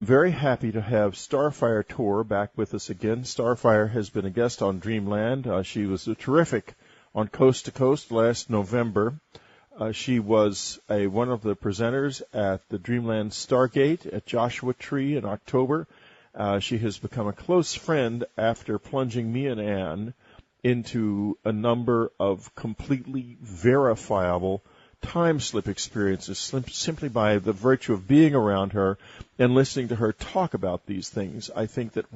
Very happy to have Starfire Tor back with us again. Starfire has been a guest on Dreamland. She was terrific on Coast to Coast last November. She was one of the presenters at the Dreamland Stargate at Joshua Tree in October. She has become a close friend after plunging me and Anne into a number of completely verifiable time slip experiences simply by the virtue of being around her and listening to her talk about these things. I think that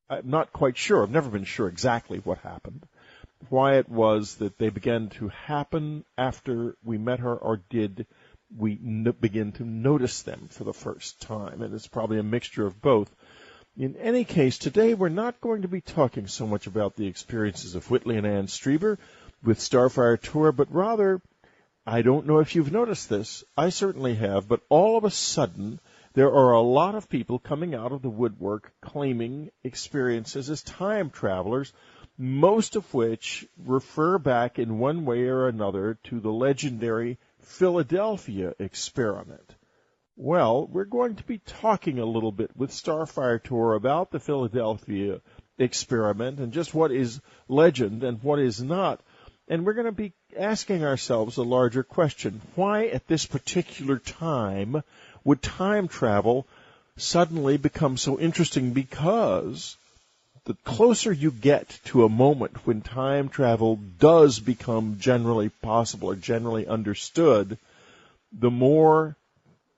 I'm not quite sure, I've never been sure exactly what happened, why it was that they began to happen after we met her, or did we begin to notice them for the first time, and it's probably a mixture of both. In any case, today we're not going to be talking so much about the experiences of Whitley and Anne Strieber with Starfire Tor, but rather, I don't know if you've noticed this, I certainly have, but all of a sudden there are a lot of people coming out of the woodwork claiming experiences as time travelers, most of which refer back in one way or another to the legendary Philadelphia experiment. Well, we're going to be talking a little bit with Starfire Tor about the Philadelphia experiment and just what is legend and what is not. And we're going to be asking ourselves a larger question. Why at this particular time would time travel suddenly become so interesting? Because the closer you get to a moment when time travel does become generally possible or generally understood, the more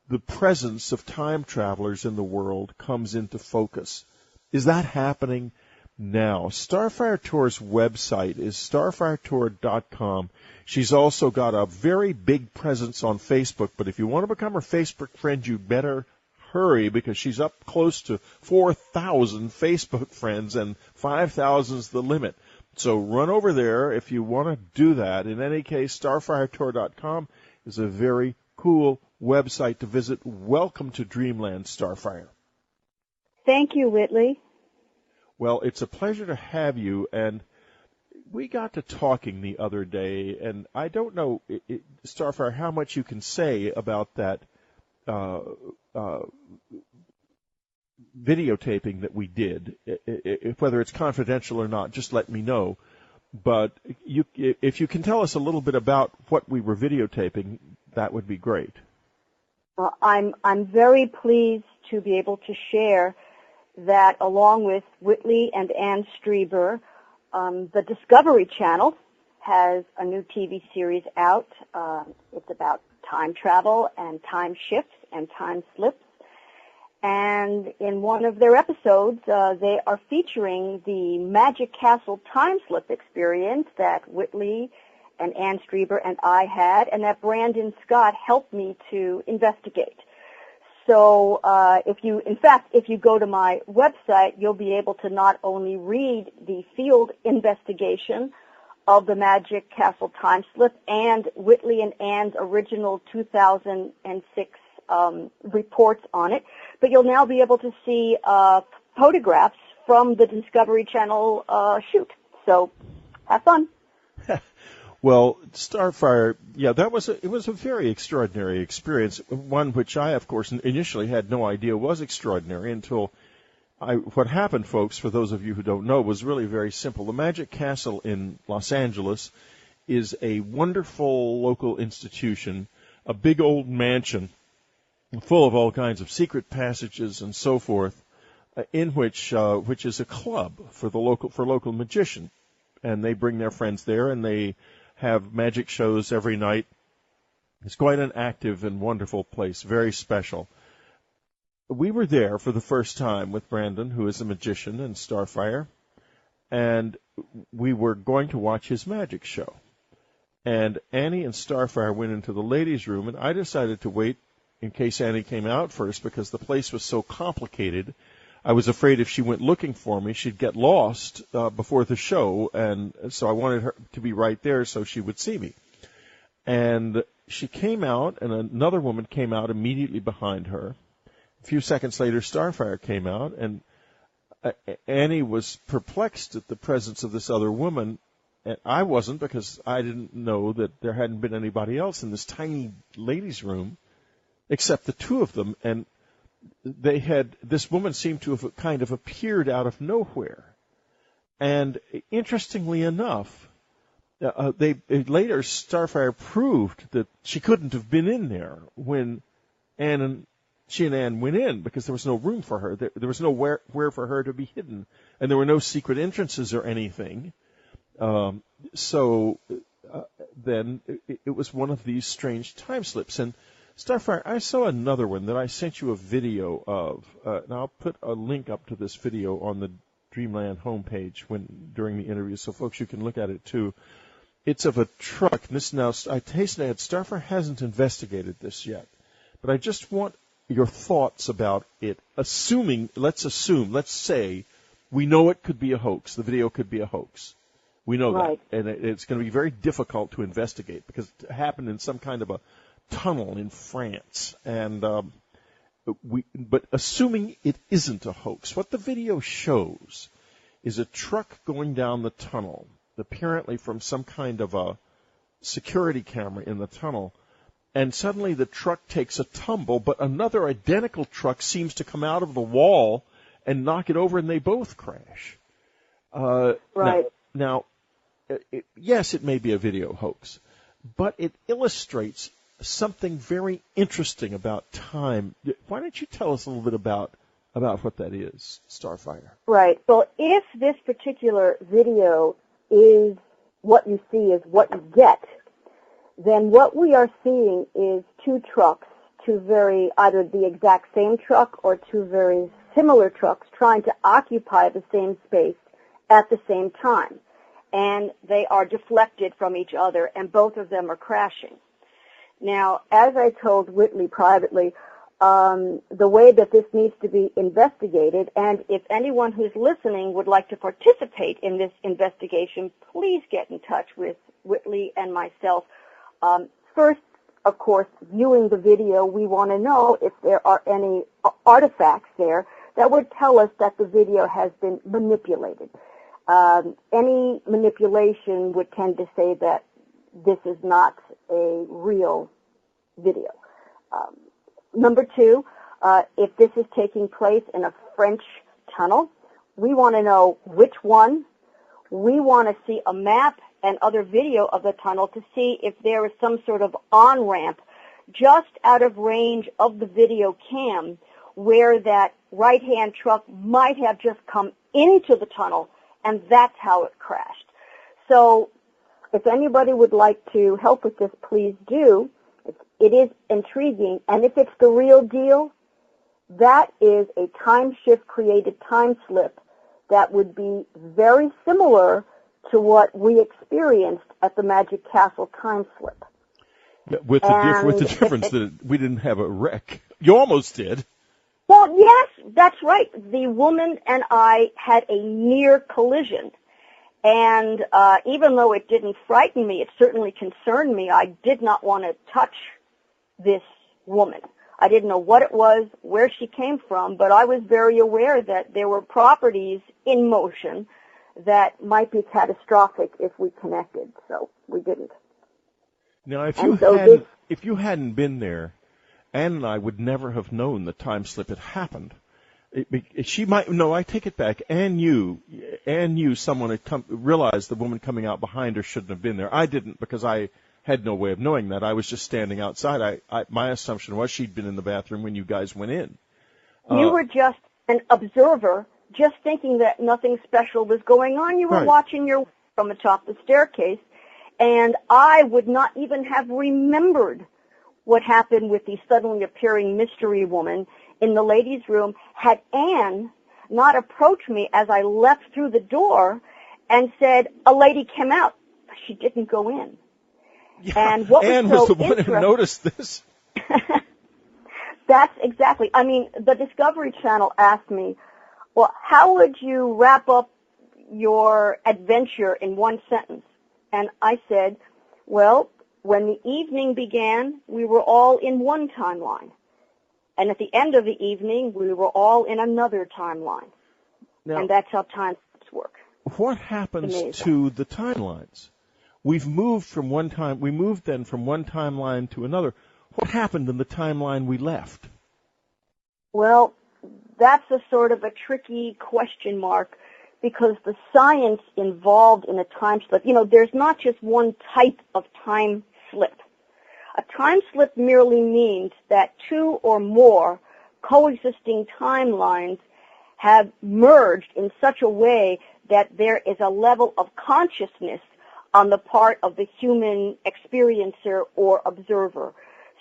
the presence of time travelers in the world comes into focus. Is that happening now? Starfire Tor's website is starfiretor.com. She's also got a very big presence on Facebook, but if you want to become her Facebook friend, you better hurry, because she's up close to 4,000 Facebook friends, and 5,000 is the limit. So run over there if you want to do that. In any case, starfiretor.com is a very cool website to visit. Welcome to Dreamland, Starfire. Thank you, Whitley. Well, it's a pleasure to have you, and we got to talking the other day, and I don't know, Starfire, how much you can say about that videotaping that we did. Whether it's confidential or not, just let me know. But if you can tell us a little bit about what we were videotaping, that would be great. I'm very pleased to be able to share that along with Whitley and Anne Strieber, the Discovery Channel has a new TV series out. It's about time travel and time shifts and time slips. And in one of their episodes, they are featuring the Magic Castle time slip experience that Whitley and Anne Strieber and I had, and that Brandon Scott helped me to investigate. So if you go to my website, you'll be able to not only read the field investigation of the Magic Castle time slip and Whitley and Anne's original 2006 reports on it, but you'll now be able to see photographs from the Discovery Channel shoot. So have fun. Well, Starfire, yeah, it was a very extraordinary experience, one which I, of course, initially had no idea was extraordinary until what happened, folks, for those of you who don't know, was really very simple. The Magic Castle in Los Angeles is a wonderful local institution, a big old mansion full of all kinds of secret passages and so forth, in which is a club for local magicians, and they bring their friends there and they have magic shows every night. It's quite an active and wonderful place, very special. We were there for the first time with Brandon, who is a magician, and Starfire, and we were going to watch his magic show. And Annie and Starfire went into the ladies' room, and I decided to wait in case Annie came out first, because the place was so complicated. I was afraid if she went looking for me, she'd get lost before the show, and so I wanted her to be right there so she would see me. And she came out, and another woman came out immediately behind her. A few seconds later, Starfire came out, and Annie was perplexed at the presence of this other woman, and I wasn't, because I didn't know that there hadn't been anybody else in this tiny ladies' room except the two of them. And this woman seemed to have kind of appeared out of nowhere. And interestingly enough, later Starfire proved that she couldn't have been in there when she and Anne went in, because there was no room for her. There was nowhere for her to be hidden, and there were no secret entrances or anything. So then it was one of these strange time slips. And Starfire, I saw another one that I sent you a video of, and I'll put a link up to this video on the Dreamland homepage during the interview, so folks, you can look at it too. It's of a truck. This now, I hasten to add, Starfire hasn't investigated this yet, but I just want your thoughts about it. Let's say we know it could be a hoax. The video could be a hoax. We know right. that, and it's going to be very difficult to investigate because it happened in some kind of a tunnel in France. And but assuming it isn't a hoax, what the video shows is a truck going down the tunnel, apparently from some kind of a security camera in the tunnel. And suddenly the truck takes a tumble, but another identical truck seems to come out of the wall and knock it over, and they both crash. Right. Now, yes, it may be a video hoax, but it illustrates something very interesting about time. Why don't you tell us a little bit about what that is, Starfire? Right. Well, if this particular video is what you see is what you get, then what we are seeing is two trucks, either the exact same truck or two very similar trucks trying to occupy the same space at the same time. And they are deflected from each other, and both of them are crashing. Now, as I told Whitley privately, the way that this needs to be investigated, and if anyone who's listening would like to participate in this investigation, please get in touch with Whitley and myself. First, of course, viewing the video, we want to know if there are any artifacts there that would tell us that the video has been manipulated. Any manipulation would tend to say that this is not a real video. Number two, if this is taking place in a French tunnel, we want to know which one. We want to see a map and other video of the tunnel to see if there is some sort of on-ramp just out of range of the video cam where that right-hand truck might have just come into the tunnel, and that's how it crashed. So if anybody would like to help with this, please do. It is intriguing, and if it's the real deal, that is a time shift-created time slip that would be very similar to what we experienced at the Magic Castle time slip. Yeah, with the difference that we didn't have a wreck. You almost did. Well, yes, that's right. The woman and I had a near collision. And even though it didn't frighten me, it certainly concerned me. I did not want to touch this woman. I didn't know what it was, where she came from, but I was very aware that there were properties in motion that might be catastrophic if we connected, so we didn't. Now, if you hadn't been there, Anne and I would never have known the time slip had happened. I take it back. Anne knew someone had realized the woman coming out behind her shouldn't have been there. I didn't, because I had no way of knowing that. I was just standing outside. My assumption was she'd been in the bathroom when you guys went in. You were just an observer, just thinking that nothing special was going on. You were watching your from atop the staircase, and I would not even have remembered what happened with the suddenly appearing mystery woman in the ladies' room had Anne not approached me as I left through the door and said, "A lady came out." She didn't go in. Yeah, and what Anne was the one who noticed this. That's exactly. I mean, the Discovery Channel asked me, well, how would you wrap up your adventure in one sentence? And I said, well, when the evening began, we were all in one timeline. And at the end of the evening, we were all in another timeline. Now, and that's how time work. What happens to the timelines? We moved then from one timeline to another. What happened in the timeline we left? Well, that's a sort of a tricky question mark because the science involved in a time slip, there's not just one type of time slip. A time slip merely means that two or more coexisting timelines have merged in such a way that there is a level of consciousness on the part of the human experiencer or observer.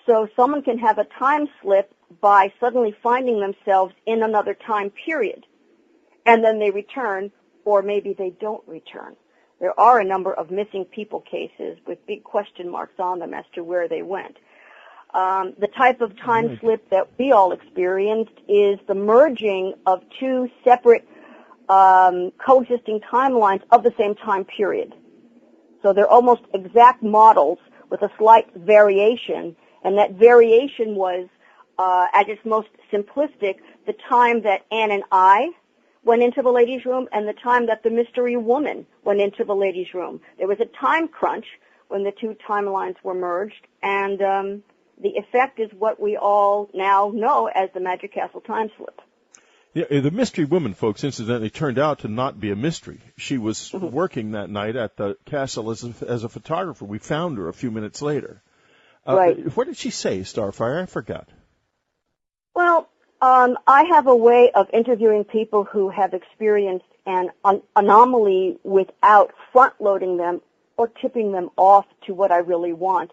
So someone can have a time slip by suddenly finding themselves in another time period, and then they return, or maybe they don't return. There are a number of missing people cases with big question marks on them as to where they went. The type of time slip that we all experienced is the merging of two separate coexisting timelines of the same time period. So they're almost exact models with a slight variation, and that variation was, at its most simplistic, the time that Anne and I went into the ladies' room and the time that the mystery woman went into the ladies' room. There was a time crunch when the two timelines were merged, and the effect is what we all now know as the Magic Castle time slip. Yeah, the mystery woman, folks, incidentally, turned out to not be a mystery. She was working that night at the castle as a photographer. We found her a few minutes later. Right. What did she say, Starfire? I forgot. Well, I have a way of interviewing people who have experienced an anomaly without front-loading them or tipping them off to what I really want.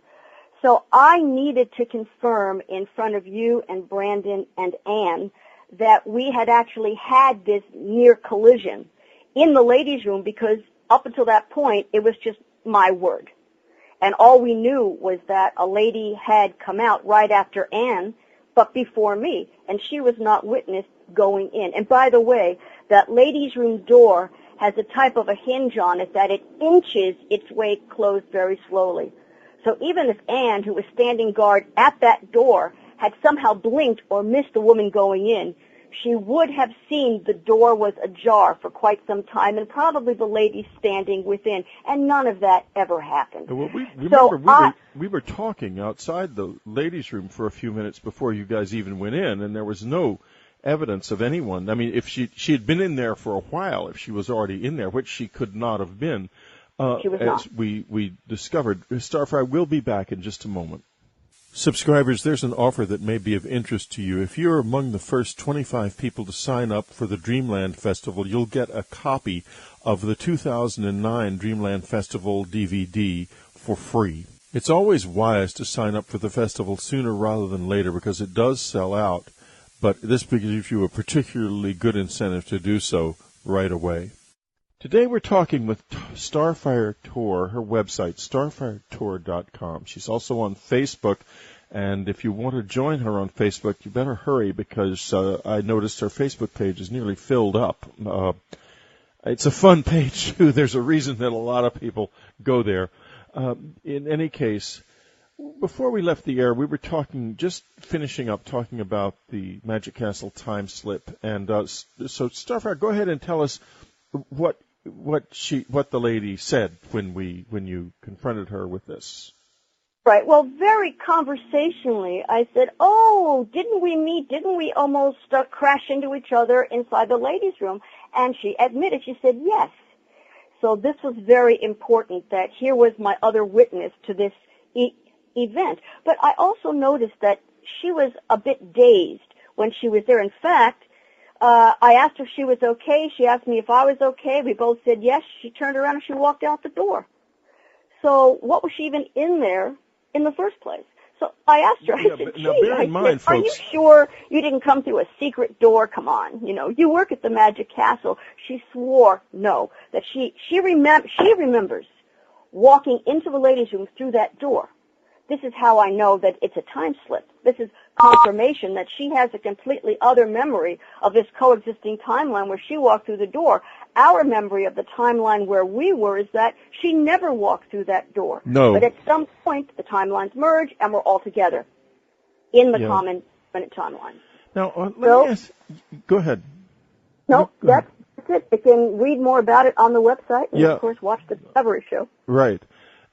So I needed to confirm in front of you and Brandon and Anne that we had actually had this near collision in the ladies' room, because up until that point, it was just my word. And all we knew was that a lady had come out right after Anne, but before me, and she was not witnessed going in. And by the way, that ladies' room door has a type of a hinge on it that it inches its way closed very slowly. So even if Anne, who was standing guard at that door, had somehow blinked or missed the woman going in, she would have seen the door was ajar for quite some time, and probably the lady standing within, and none of that ever happened. Well, we were talking outside the ladies' room for a few minutes before you guys even went in, and there was no evidence of anyone. I mean, if she had been in there for a while, if she was already in there, which she could not have been, she was not. as we discovered. Starfire will be back in just a moment. Subscribers, there's an offer that may be of interest to you. If you're among the first 25 people to sign up for the Dreamland Festival, you'll get a copy of the 2009 Dreamland Festival DVD for free. It's always wise to sign up for the festival sooner rather than later because it does sell out, but this gives you a particularly good incentive to do so right away. Today we're talking with Starfire Tor, her website, starfiretor.com. She's also on Facebook, and if you want to join her on Facebook, you better hurry because I noticed her Facebook page is nearly filled up. It's a fun page, too. There's a reason that a lot of people go there. In any case, before we left the air, we were finishing up talking about the Magic Castle time slip. And so, Starfire, go ahead and tell us what the lady said when you confronted her with this. Right. Well, very conversationally, I said, "Oh, didn't we almost crash into each other inside the ladies' room?" And she admitted. She said, "Yes." So this was very important that here was my other witness to this event. But I also noticed that she was a bit dazed when she was there. In fact, I asked her if she was okay. She asked me if I was okay. We both said yes. She turned around and she walked out the door. So what was she even in there in the first place? So I asked her, I said, are you sure you didn't come through a secret door? Come on, you work at the Magic Castle. She swore no, that she remembers walking into the ladies' room through that door. This is how I know that it's a time slip. This is confirmation that she has a completely other memory of this coexisting timeline where she walked through the door. Our memory of the timeline where we were is that she never walked through that door. No. But at some point, the timelines merge and we're all together in the common infinite timeline. Now, let me ask. Go ahead. No, that's it. You can read more about it on the website and, of course, watch the Discovery Show. Right.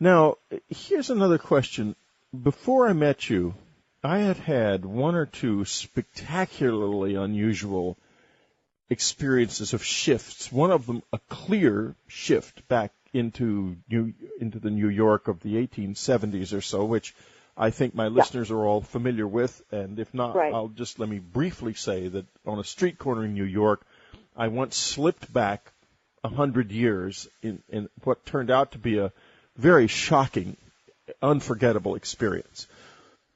Now, here's another question. Before I met you, I had one or two spectacularly unusual experiences of shifts. One of them, a clear shift back into the New York of the 1870s or so, which I think my listeners are all familiar with. And if not, Right. let me briefly say that on a street corner in New York, I once slipped back 100 years in what turned out to be a very shocking, unforgettable experience.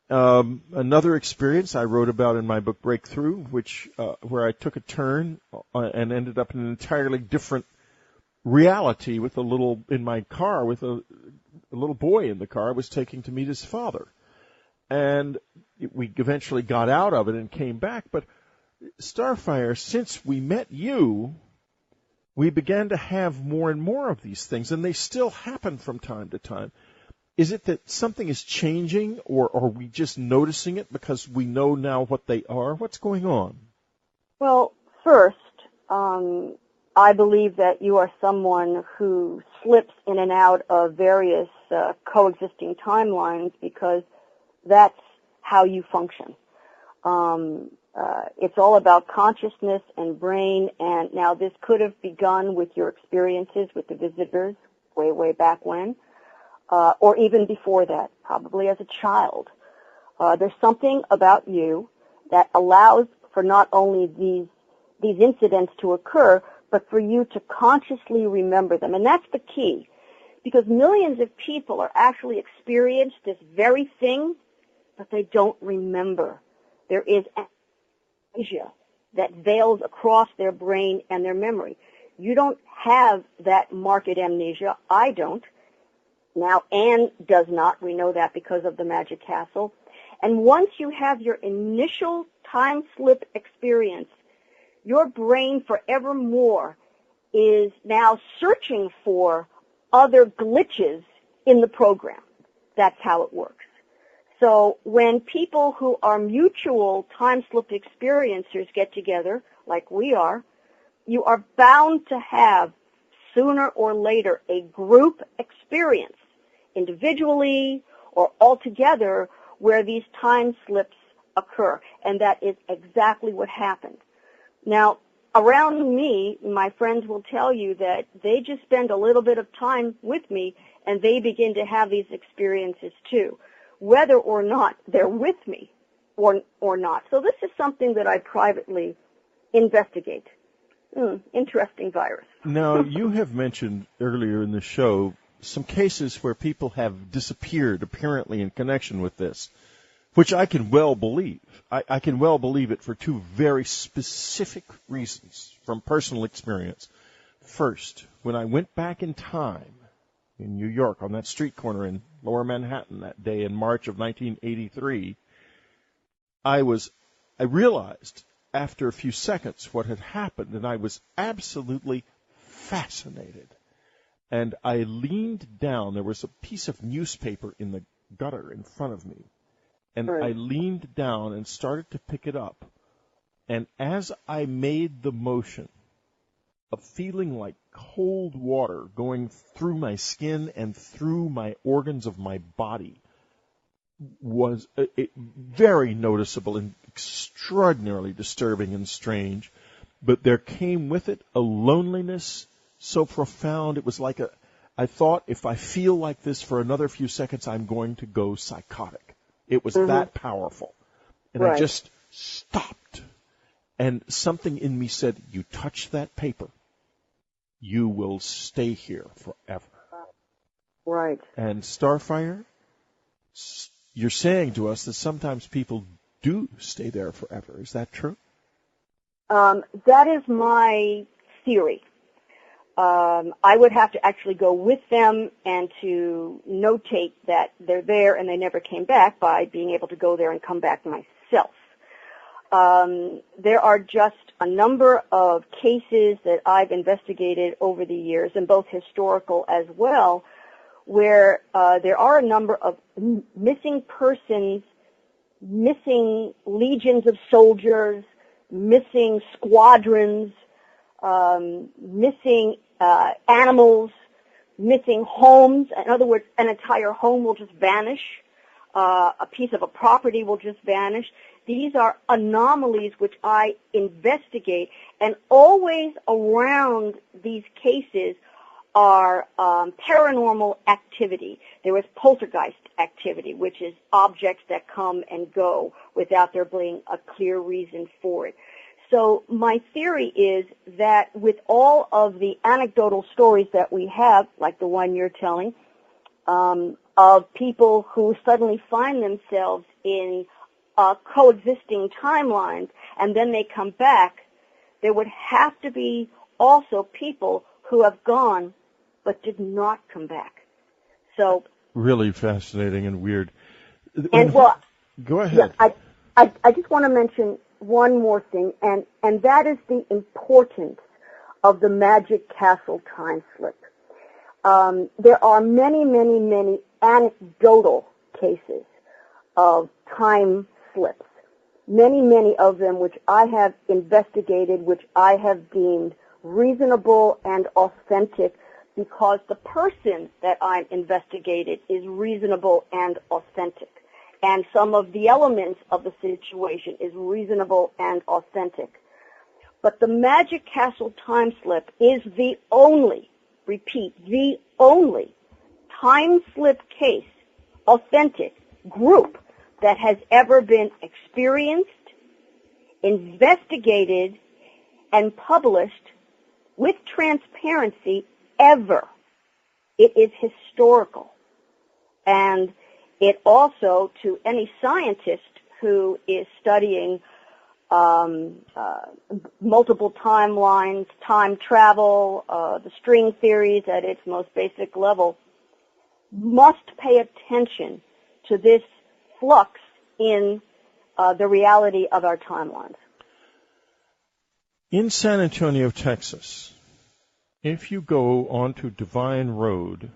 Another experience I wrote about in my book Breakthrough, where I took a turn and ended up in an entirely different reality with a little boy in the car I was taking to meet his father. And we eventually got out of it and came back. But Starfire, since we met you, we began to have more and more of these things, and they still happen from time to time. Is it that something is changing, or are we just noticing it because we know now what they are? What's going on? Well, first, I believe that you are someone who slips in and out of various coexisting timelines because that's how you function. It's all about consciousness and brain, and now this could have begun with your experiences with the visitors way, way back when. Or even before that, probably as a child. There's something about you that allows for not only these incidents to occur, but for you to consciously remember them. And that's the key, because millions of people are actually experienced this very thing, but they don't remember. There is amnesia that veils across their brain and their memory. You don't have that marked amnesia. I don't. Now, Anne does not. We know that because of the Magic Castle. And once you have your initial time slip experience, your brain forevermore is now searching for other glitches in the program. That's how it works. So when people who are mutual time slip experiencers get together, like we are, you are bound to have, sooner or later, a group experience, individually or all together, where these time slips occur. And that is exactly what happened. Now, around me, my friends will tell you that they just spend a little bit of time with me and they begin to have these experiences too, whether or not they're with me or not. So this is something that I privately investigate. Interesting virus. Now, you have mentioned earlier in the show some cases where people have disappeared apparently in connection with this, which I can well believe. I can well believe it for two very specific reasons from personal experience. First, when I went back in time in New York on that street corner in Lower Manhattan that day in March of 1983, I realized after a few seconds what had happened, and I was absolutely fascinated. And I leaned down. There was a piece of newspaper in the gutter in front of me. And I leaned down and started to pick it up. And as I made the motion of feeling like cold water going through my skin and through my organs of my body was very noticeable and extraordinarily disturbing and strange. But there came with it a loneliness so profound. It was like I thought, if I feel like this for another few seconds, I'm going to go psychotic. It was that powerful. And I just stopped. And something in me said, you touch that paper, you will stay here forever. Right. And Starfire, you're saying to us that sometimes people do stay there forever. Is that true? That is my theory. I would have to actually go with them and to notate that they're there and they never came back by being able to go there and come back myself. There are just a number of cases that I've investigated over the years, and both historical as well, where there are a number of missing persons, missing legions of soldiers, missing squadrons, missing animals, missing homes. In other words, an entire home will just vanish. a piece of a property will just vanish. These are anomalies which I investigate, and always around these cases are paranormal activity. There is poltergeist activity, which is objects that come and go without there being a clear reason for it. So my theory is that with all of the anecdotal stories that we have, like the one you're telling, of people who suddenly find themselves in coexisting timelines and then they come back, there would have to be also people who have gone but did not come back. So really fascinating and weird. And well, go ahead. Yeah, I just want to mention one more thing, and that is the importance of the Magic Castle time slip. There are many, many, many anecdotal cases of time slips, many, many of them which I have investigated, which I have deemed reasonable and authentic because the person that I'm investigated is reasonable and authentic. And some of the elements of the situation is reasonable and authentic. But the Magic Castle time slip is the only, repeat, the only time slip case, authentic, group that has ever been experienced, investigated, and published with transparency ever. It is historical. And it also, to any scientist who is studying multiple timelines, time travel, the string theories at its most basic level, must pay attention to this flux in the reality of our timelines. In San Antonio, Texas, if you go onto Divine Road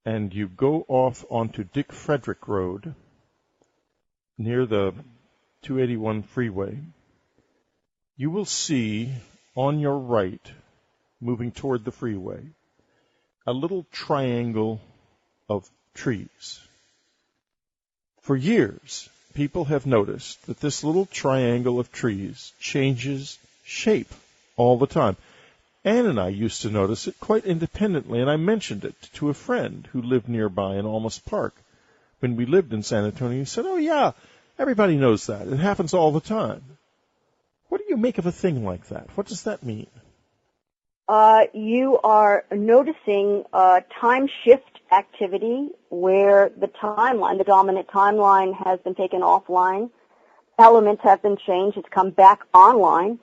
and you go off onto Dick Frederick Road near the 281 freeway, you will see on your right, moving toward the freeway, a little triangle of trees. For years, people have noticed that this little triangle of trees changes shape all the time. Anne and I used to notice it quite independently, and I mentioned it to a friend who lived nearby in Almas Park. When we lived in San Antonio, he said, "Oh, yeah, everybody knows that. It happens all the time." What do you make of a thing like that? What does that mean? You are noticing time shift activity where the timeline, the dominant timeline, has been taken offline. Elements have been changed. It's come back online.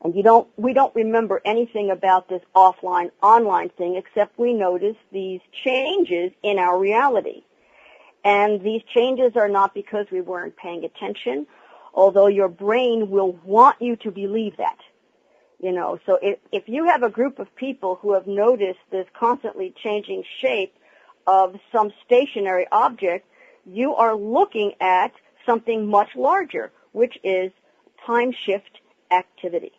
And we don't remember anything about this offline-online thing except we notice these changes in our reality. And these changes are not because we weren't paying attention, although your brain will want you to believe that. You know, so if you have a group of people who have noticed this constantly changing shape of some stationary object, you are looking at something much larger, which is time shift activity.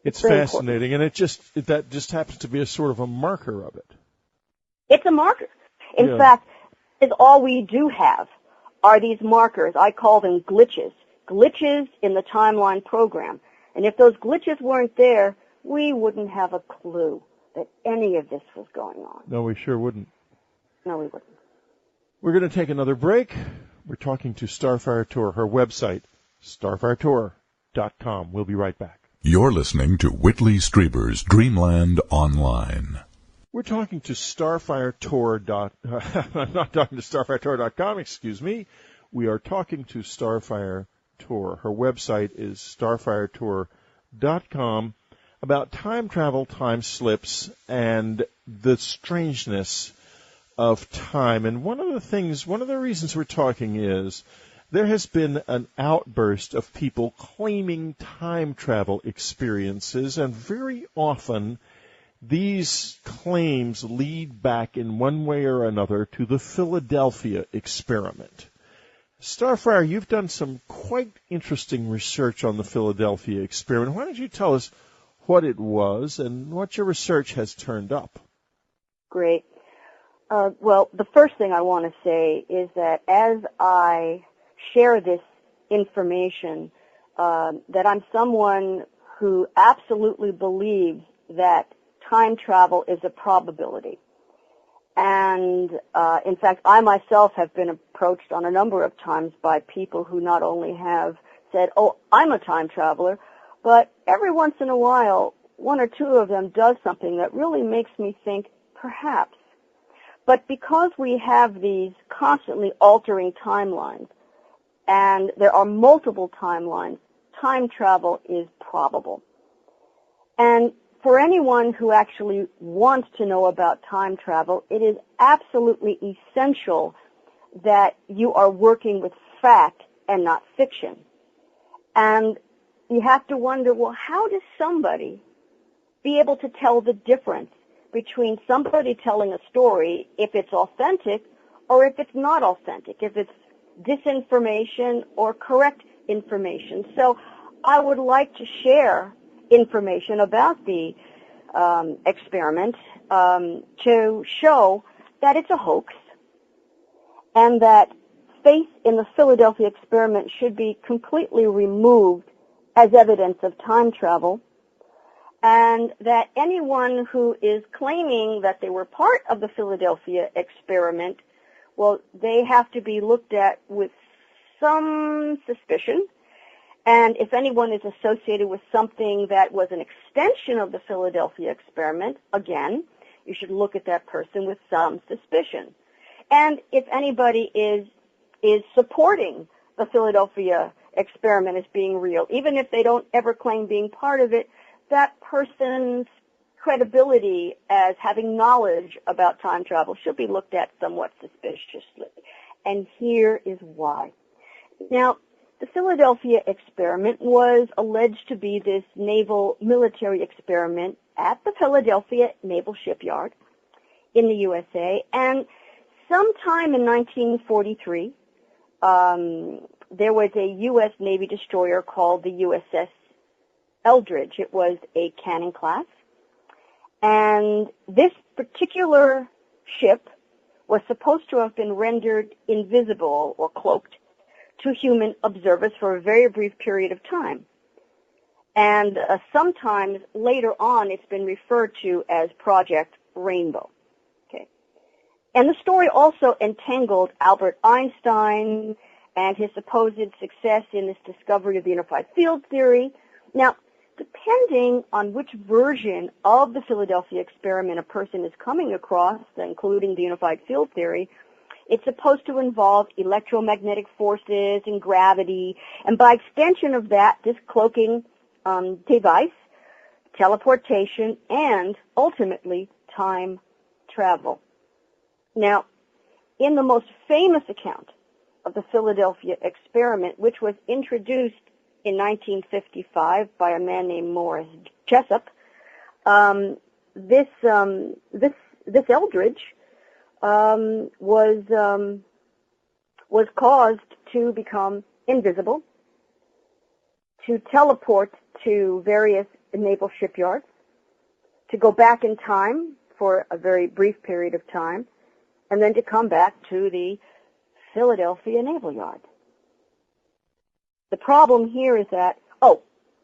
It's fascinating, and that just happens to be a sort of a marker of it. It's a marker. In fact, is all we do have are these markers. I call them glitches. Glitches in the timeline program. And if those glitches weren't there, we wouldn't have a clue that any of this was going on. No, we sure wouldn't. No, we wouldn't. We're going to take another break. We're talking to Starfire Tor, her website, starfiretor.com. We'll be right back. You're listening to Whitley Strieber's Dreamland Online. We're talking to Starfire Tor. I'm not talking to StarfireTor.com, excuse me. We are talking to Starfire Tor. Her website is StarfireTor.com about time travel, time slips, and the strangeness of time. And one of the reasons we're talking is there has been an outburst of people claiming time travel experiences, and very often these claims lead back in one way or another to the Philadelphia experiment. Starfire, you've done some quite interesting research on the Philadelphia experiment. Why don't you tell us what it was and what your research has turned up? Great. Well, the first thing I want to say is that as I share this information, that I'm someone who absolutely believes that time travel is a probability. And in fact, I myself have been approached on a number of times by people who not only have said, oh, I'm a time traveler, but every once in a while, one or two of them does something that really makes me think, perhaps. But because we have these constantly altering timelines, and there are multiple timelines, time travel is probable. And for anyone who actually wants to know about time travel, it is absolutely essential that you are working with fact and not fiction. And you have to wonder, well, how does somebody be able to tell the difference between somebody telling a story, if it's authentic or if it's not authentic, if it's disinformation or correct information? So I would like to share information about the experiment to show that it's a hoax and that faith in the Philadelphia experiment should be completely removed as evidence of time travel, and that anyone who is claiming that they were part of the Philadelphia experiment, well, they have to be looked at with some suspicion. And if anyone is associated with something that was an extension of the Philadelphia experiment, again, you should look at that person with some suspicion. And if anybody is supporting the Philadelphia experiment as being real, even if they don't ever claim being part of it, that person's credibility as having knowledge about time travel should be looked at somewhat suspiciously. And here is why. Now, the Philadelphia experiment was alleged to be this naval military experiment at the Philadelphia Naval Shipyard in the USA. And sometime in 1943, there was a U.S. Navy destroyer called the USS Eldridge. It was a cannon class. And this particular ship was supposed to have been rendered invisible or cloaked to human observers for a very brief period of time. And sometimes later on it's been referred to as Project Rainbow. Okay. And the story also entangled Albert Einstein and his supposed success in this discovery of the unified field theory. Now, depending on which version of the Philadelphia experiment a person is coming across, including the unified field theory, it's supposed to involve electromagnetic forces and gravity, and by extension of that, this cloaking device, teleportation, and ultimately time travel. Now, in the most famous account of the Philadelphia experiment, which was introduced in 1955 by a man named Morris Jessup, this Eldridge was caused to become invisible, to teleport to various naval shipyards, to go back in time for a very brief period of time, and then to come back to the Philadelphia Naval Yard. The problem here is that,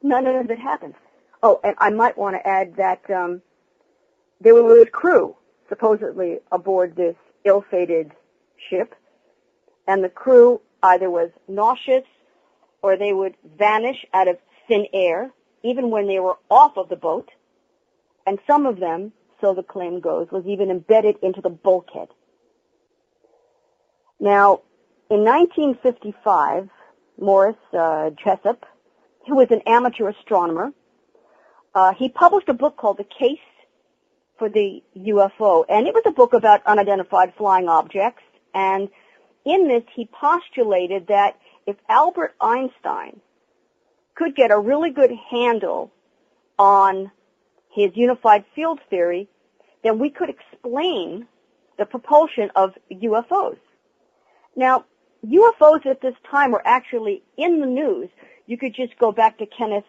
none of it happened. Oh, and I might want to add that there was a crew supposedly aboard this ill-fated ship, and the crew either was nauseous or they would vanish out of thin air, even when they were off of the boat, and some of them, so the claim goes, was even embedded into the bulkhead. Now, in 1955, Morris Jessup, who was an amateur astronomer, he published a book called The Case for the UFO, and it was a book about unidentified flying objects, and in this he postulated that if Albert Einstein could get a really good handle on his unified field theory, then we could explain the propulsion of UFOs. Now, UFOs at this time were actually in the news. You could just go back to Kenneth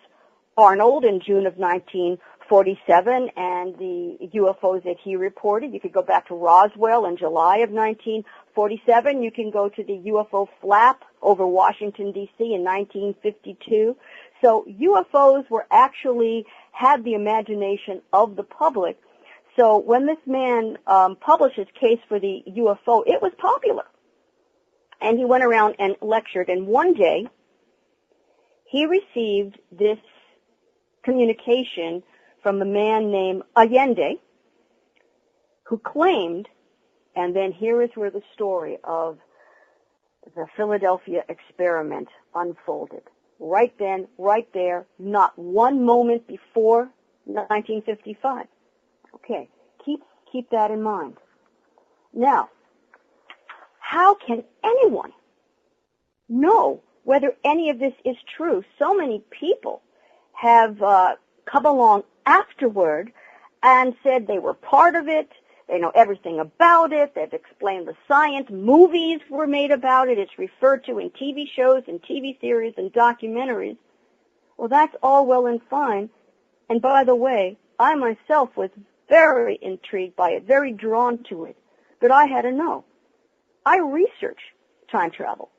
Arnold in June of 1947 and the UFOs that he reported. You could go back to Roswell in July of 1947. You can go to the UFO flap over Washington, D.C. in 1952. So UFOs were actually had the imagination of the public. So when this man published his case for the UFO, it was popular. And he went around and lectured. And one day, he received this communication from a man named Allende, who claimed, and then here is where the story of the Philadelphia experiment unfolded. Right then, right there, not one moment before 1955. Okay, keep that in mind. Now, how can anyone know whether any of this is true? So many people have come along afterward and said they were part of it. They know everything about it. They've explained the science. Movies were made about it. It's referred to in TV shows and TV series and documentaries. Well, that's all well and fine. And by the way, I myself was very intrigued by it, very drawn to it. But I had to know. I research time travel.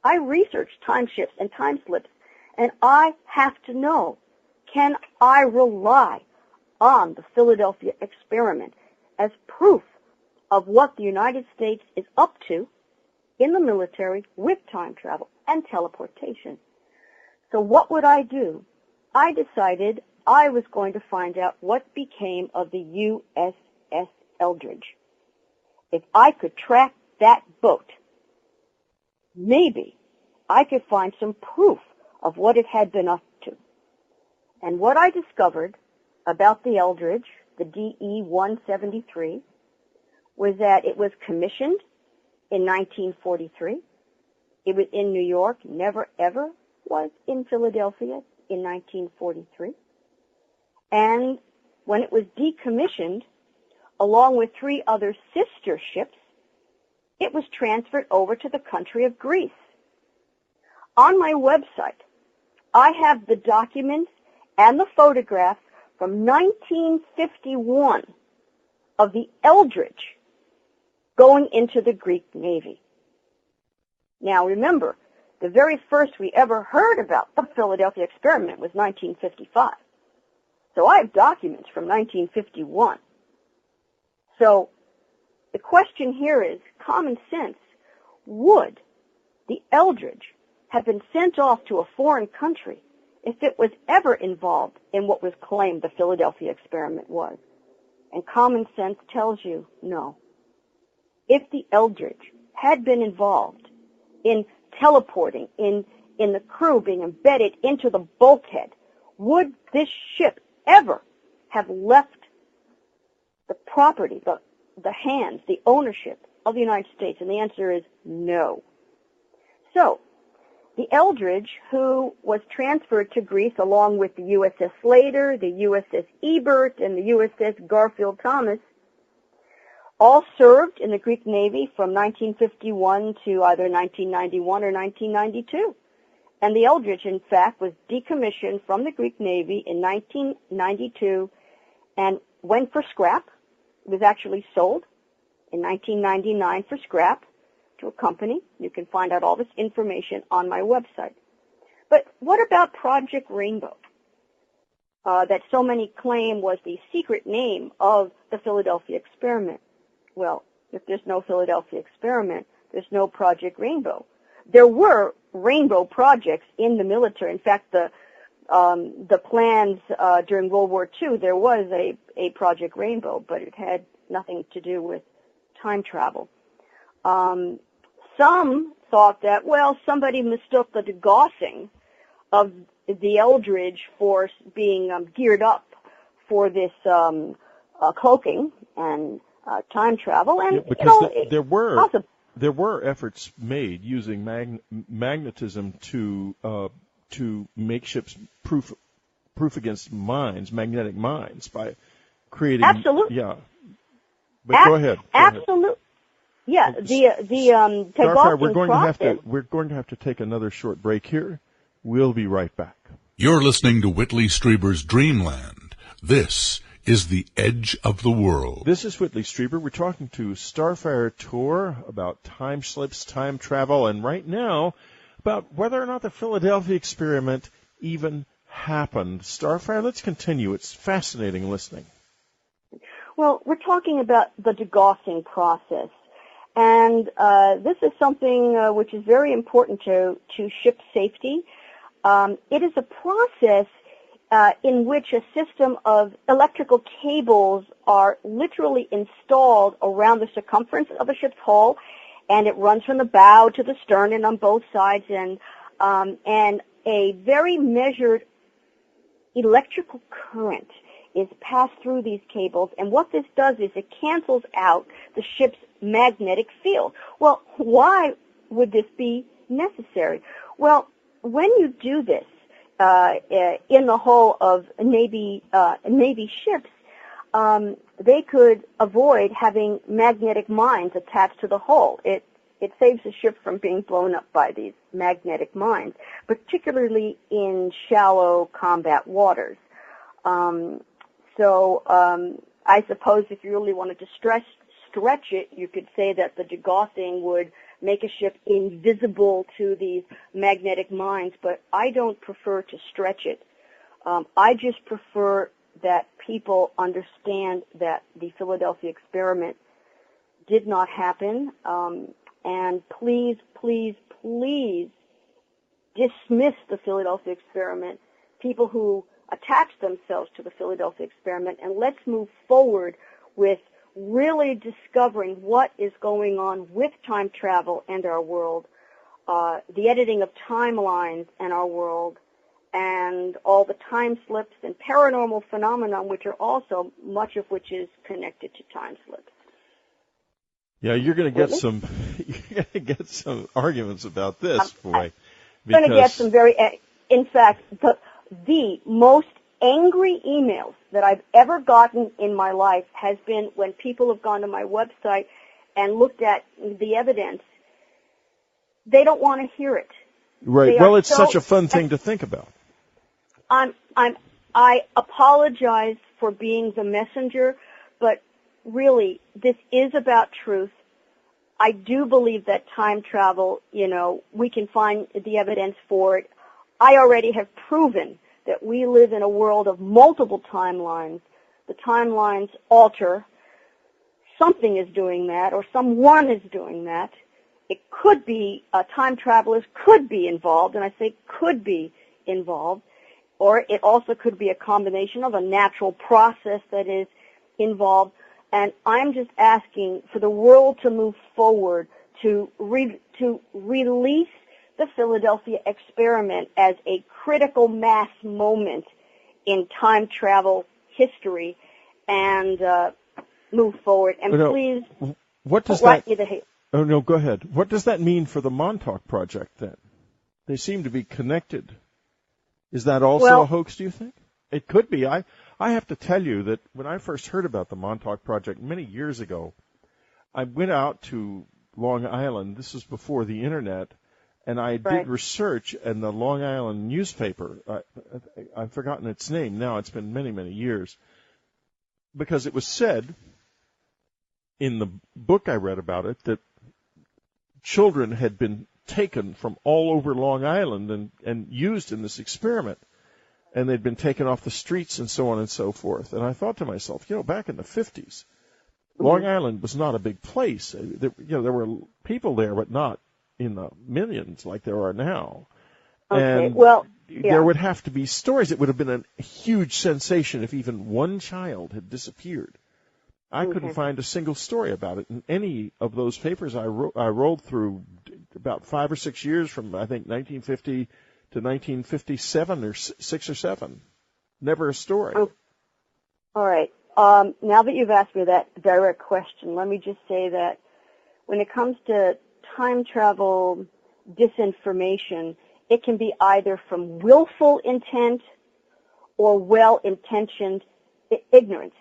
I research time shifts and time slips. And I have to know, can I rely on the Philadelphia experiment as proof of what the United States is up to in the military with time travel and teleportation? So what would I do? I decided I was going to find out what became of the USS Eldridge. If I could track that boat, maybe I could find some proof of what it had been up to. And what I discovered about the Eldridge, the DE-173, was that it was commissioned in 1943. It was in New York, never ever was in Philadelphia in 1943. And when it was decommissioned, along with 3 other sister ships, it was transferred over to the country of Greece. On my website, I have the documents and the photographs from 1951 of the Eldridge going into the Greek Navy. Now remember, the very first we ever heard about the Philadelphia experiment was 1955. So I have documents from 1951. So the question here is, common sense, would the Eldridge have been sent off to a foreign country if it was ever involved in what was claimed the Philadelphia experiment was? And common sense tells you no. If the Eldridge had been involved in teleporting, in the crew being embedded into the bulkhead, would this ship ever have left the property, the hands, the ownership of the United States? And the answer is no. So, the Eldridge, who was transferred to Greece along with the USS Slater, the USS Ebert, and the USS Garfield Thomas, all served in the Greek Navy from 1951 to either 1991 or 1992. And the Eldridge, in fact, was decommissioned from the Greek Navy in 1992 and went for scrap. It was actually sold in 1999 for scrap to a company. You can find out all this information on my website. But what about Project Rainbow, that so many claim was the secret name of the Philadelphia experiment? Well, if there's no Philadelphia experiment, there's no Project Rainbow. There were rainbow projects in the military. In fact, the plans during World War II, there was a Project Rainbow, but it had nothing to do with time travel. Some thought that, well, somebody mistook the degaussing of the Eldridge for being geared up for this cloaking and time travel, and yeah, because there were efforts made using magnetism to make ships proof against mines, magnetic mines, by creating. Absolutely. Yeah. But go ahead. Absolutely. Yeah. The Starfire, we're process. going to have to take another short break here. We'll be right back. You're listening to Whitley Strieber's Dreamland. This is the edge of the world. This is Whitley Strieber. We're talking to Starfire Tor about time slips, time travel, and right now about whether or not the Philadelphia experiment even happened. Starfire, let's continue. It's fascinating listening. Well, we're talking about the degaussing process, and this is something which is very important to ship safety. It is a process in which a system of electrical cables are literally installed around the circumference of a ship's hull, and it runs from the bow to the stern and on both sides, and a very measured electrical current is passed through these cables, and what this does is it cancels out the ship's magnetic field. Well, why would this be necessary? Well, when you do this in the hull of Navy ships, they could avoid having magnetic mines attached to the hull. It saves the ship from being blown up by these magnetic mines, particularly in shallow combat waters. So I suppose if you really wanted to stretch it, you could say that the degaussing would make a ship invisible to these magnetic mines, but I don't prefer to stretch it. I just prefer that people understand that the Philadelphia experiment did not happen, and please, please, please dismiss the Philadelphia experiment, people who attach themselves to the Philadelphia experiment, and let's move forward with really discovering what is going on with time travel and our world, the editing of timelines and our world, and all the time slips and paranormal phenomena, which are also, much of which is connected to time slips. Yeah, you're going to get some arguments about this, boy. I'm going to get some in fact, the most angry emails that I've ever gotten in my life has been when people have gone to my website and looked at the evidence. They don't want to hear it. Right. Well, it's such a fun thing to think about. I apologize for being the messenger, but really, this is about truth. I do believe that time travel, we can find the evidence for it. I already have proven that we live in a world of multiple timelines. The timelines alter. Something is doing that, or someone is doing that. It could be, time travelers could be involved, and I say could be involved, or it also could be a combination of a natural process that is involved. And I'm just asking for the world to move forward, to release the Philadelphia experiment as a critical mass moment in time travel history, and move forward. And please, what does that? Oh no, go ahead. What does that mean for the Montauk Project then? They seem to be connected. Is that also a hoax? Do you think? It could be. I have to tell you that when I first heard about the Montauk Project many years ago, I went out to Long Island. This was before the internet. And I did research in the Long Island newspaper. I've forgotten its name now. It's been many, many years. Because it was said in the book I read about it that children had been taken from all over Long Island and used in this experiment. And they'd been taken off the streets and so on and so forth. And I thought to myself, back in the 50s, Long Island was not a big place. There were people there, but not in the millions like there are now. Okay. And there would have to be stories. It would have been a huge sensation if even one child had disappeared. I couldn't find a single story about it in any of those papers I rolled through about 5 or 6 years from, I think, 1950 to 1957 or 6 or 7. Never a story. Oh. All right. Now that you've asked me that direct question, let me just say that when it comes to time travel disinformation, it can be either from willful intent or well-intentioned ignorance.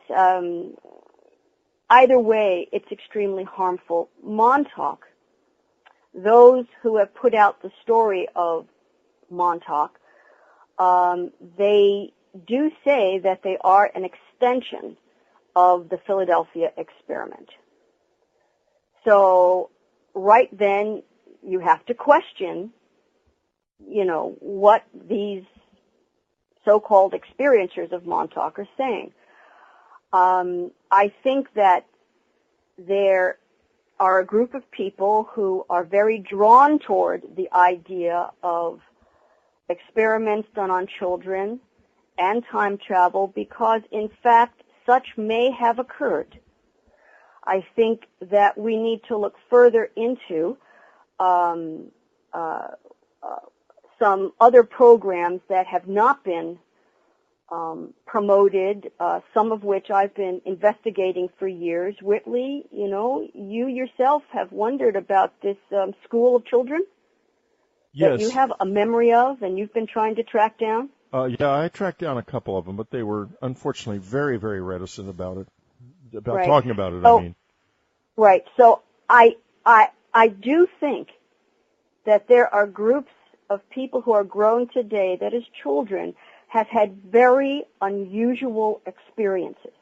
Either way, it's extremely harmful. Montauk, those who have put out the story of Montauk, they do say that they are an extension of the Philadelphia experiment. So right then you have to question, what these so-called experiencers of Montauk are saying. I think that there are a group of people who are very drawn toward the idea of experiments done on children and time travel because, in fact, such may have occurred. I think that we need to look further into some other programs that have not been promoted, some of which I've been investigating for years. Whitley, you yourself have wondered about this school of children that you have a memory of and you've been trying to track down? Yeah, I tracked down a couple of them, but they were unfortunately very, very reticent about it, talking about it, I mean. Right. So I do think that there are groups of people who are growing today that as children have had very unusual experiences.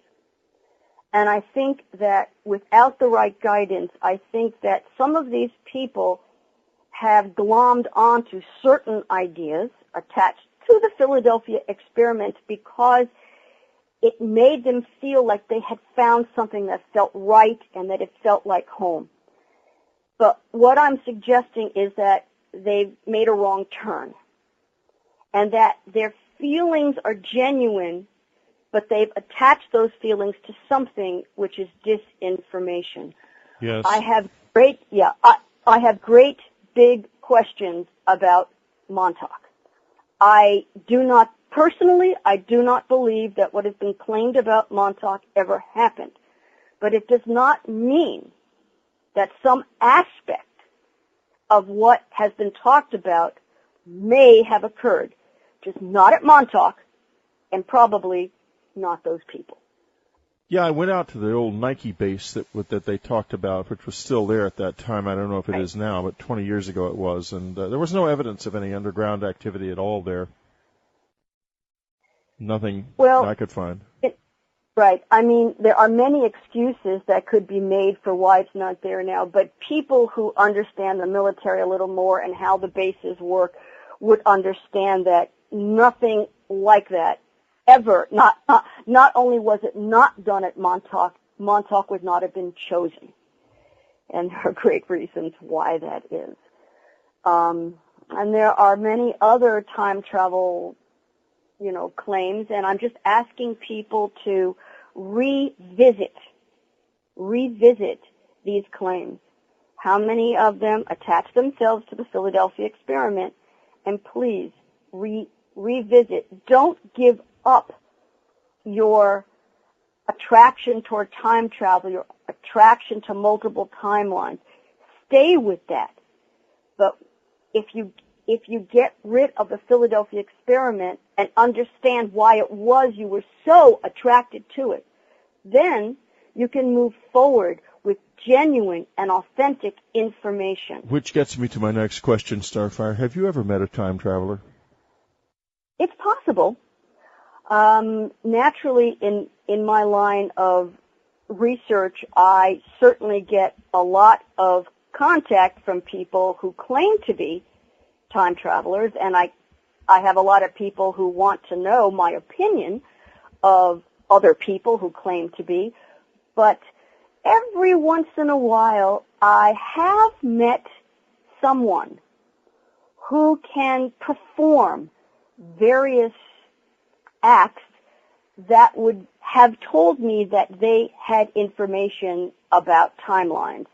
And I think that without the right guidance, I think that some of these people have glommed onto certain ideas attached to the Philadelphia experiment because it made them feel like they had found something that felt right and that it felt like home. But what I'm suggesting is that they've made a wrong turn and that their feelings are genuine, but they've attached those feelings to something which is disinformation. Yes. I have great big questions about Montauk. I do not believe that what has been claimed about Montauk ever happened. But it does not mean that some aspect of what has been talked about may have occurred. Just not at Montauk, and probably not those people. Yeah, I went out to the old Nike base that they talked about, which was still there at that time. I don't know if it is now, but 20 years ago it was. And there was no evidence of any underground activity at all there. Nothing that I could find. Right. I mean, there are many excuses that could be made for why it's not there now, but people who understand the military a little more and how the bases work would understand that nothing like that ever, not only was it not done at Montauk would not have been chosen. And there are great reasons why that is. And there are many other time travel, claims, and I'm just asking people to revisit these claims. How many of them attach themselves to the Philadelphia experiment? And please revisit. Don't give up your attraction toward time travel, your attraction to multiple timelines. Stay with that. But if you get rid of the Philadelphia experiment and understand why it was you were so attracted to it, then you can move forward with genuine and authentic information. Which gets me to my next question, Starfire. Have you ever met a time traveler? It's possible. Naturally, in my line of research, I certainly get a lot of contact from people who claim to be time travelers, and I have a lot of people who want to know my opinion of other people who claim to be, but every once in a while I have met someone who can perform various acts that would have told me that they had information about timelines,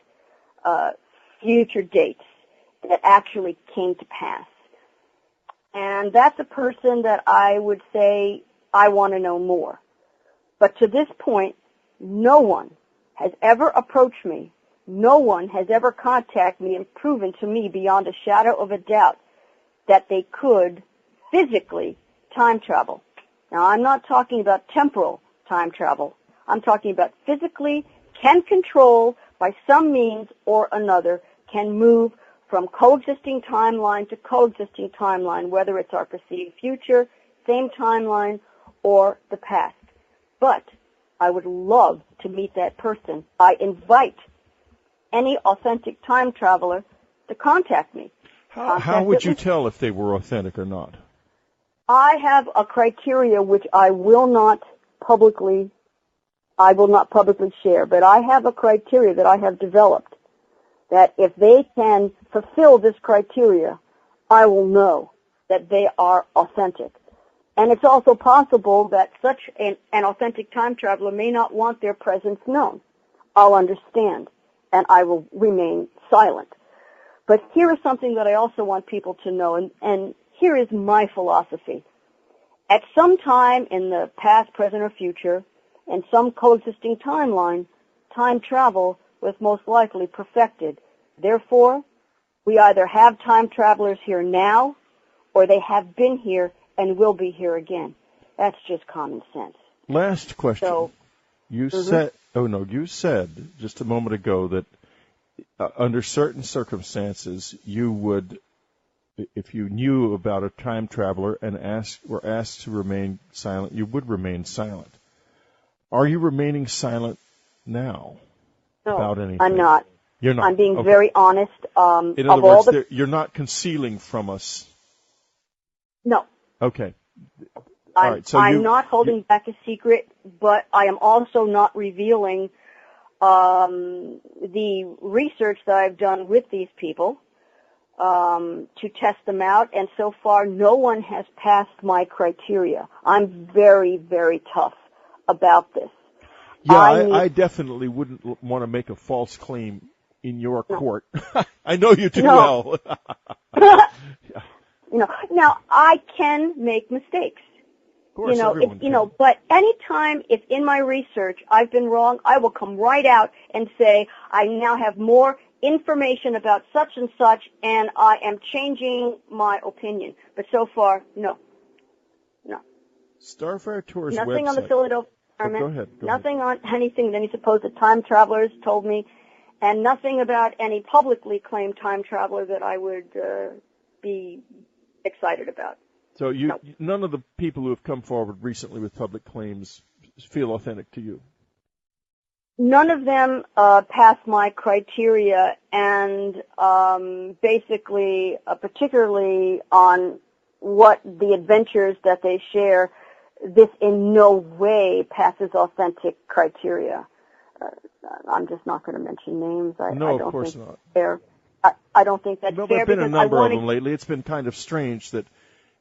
future dates that actually came to pass. And that's a person that I would say I want to know more. But to this point, no one has ever approached me. No one has ever contacted me and proven to me beyond a shadow of a doubt that they could physically time travel. Now, I'm not talking about temporal time travel. I'm talking about physically can control by some means or another, can move from coexisting timeline to coexisting timeline, whether it's our perceived future, same timeline, or the past. But I would love to meet that person. I invite any authentic time traveler to contact me. How would you tell if they were authentic or not? I have a criteria which I will not publicly share, but I have a criteria that I have developed that if they can fulfill this criteria, I will know that they are authentic. And it's also possible that such an authentic time traveler may not want their presence known. I'll understand, and I will remain silent. But here is something that I also want people to know, and here is my philosophy. At some time in the past, present, or future, in some coexisting timeline, time travel was most likely perfected. Therefore, we either have time travelers here now, or they have been here and will be here again. That's just common sense. Last question. So, you said just a moment ago that under certain circumstances you would, if you knew about a time traveler and were asked to remain silent, you would remain silent. Are you remaining silent now about anything? I'm not. You're not. I'm being okay. very honest. In other words, you're not concealing from us. No. Okay. I'm, right, so I'm not holding back a secret, but I am also not revealing the research that I've done with these people to test them out, and so far no one has passed my criteria. I'm very, very tough about this. Yeah, I definitely wouldn't want to make a false claim in your court. I know you too well. Now I can make mistakes. Of course, everyone can. But anytime if in my research I've been wrong, I will come right out and say I now have more information about such and such, and I am changing my opinion. But so far, no. Starfire Tor's nothing website. On the Philadelphia Go ahead. Nothing on anything that any supposed time travelers told me, and nothing about any publicly claimed time traveler that I would be excited about. So none of the people who have come forward recently with public claims feel authentic to you? None of them pass my criteria, and basically, particularly on what the adventures that they share, this in no way passes authentic criteria. I'm just not going to mention names. I don't of course think not. Fair. I don't think that's fair. There have been a number of them lately. It's been kind of strange that,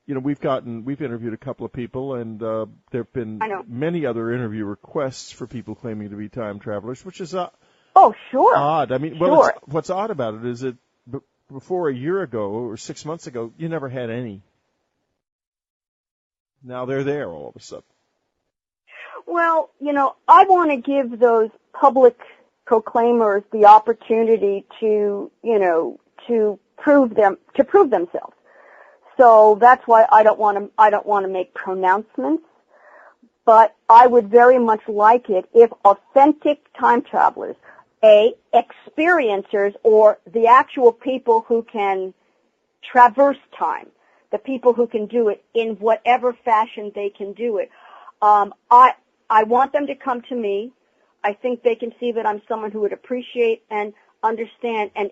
we've interviewed a couple of people, and there have been many other interview requests for people claiming to be time travelers, which is odd. I mean, what's odd about it is that before a year ago or 6 months ago, you never had any. Now they're there all of a sudden. Well, I want to give those public proclaimers the opportunity to prove themselves. So that's why I don't want to make pronouncements, but I would very much like it if authentic time travelers, experiencers, or the actual people who can traverse time, the people who can do it in whatever fashion they can do it. I want them to come to me. I think they can see that I'm someone who would appreciate and understand, and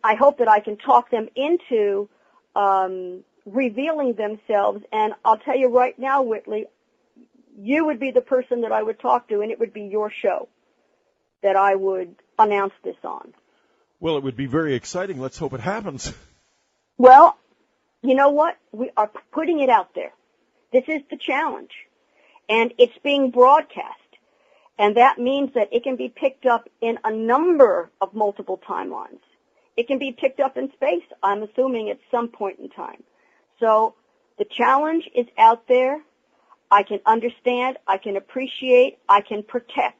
I hope that I can talk them into revealing themselves. And I'll tell you right now, Whitley, you would be the person that I would talk to, and it would be your show that I would announce this on. Well, it would be very exciting. Let's hope it happens. Well, you know what? We are putting it out there. This is the challenge. And it's being broadcast. And that means that it can be picked up in a number of multiple timelines. It can be picked up in space, I'm assuming, at some point in time. So the challenge is out there. I can understand, I can appreciate, I can protect.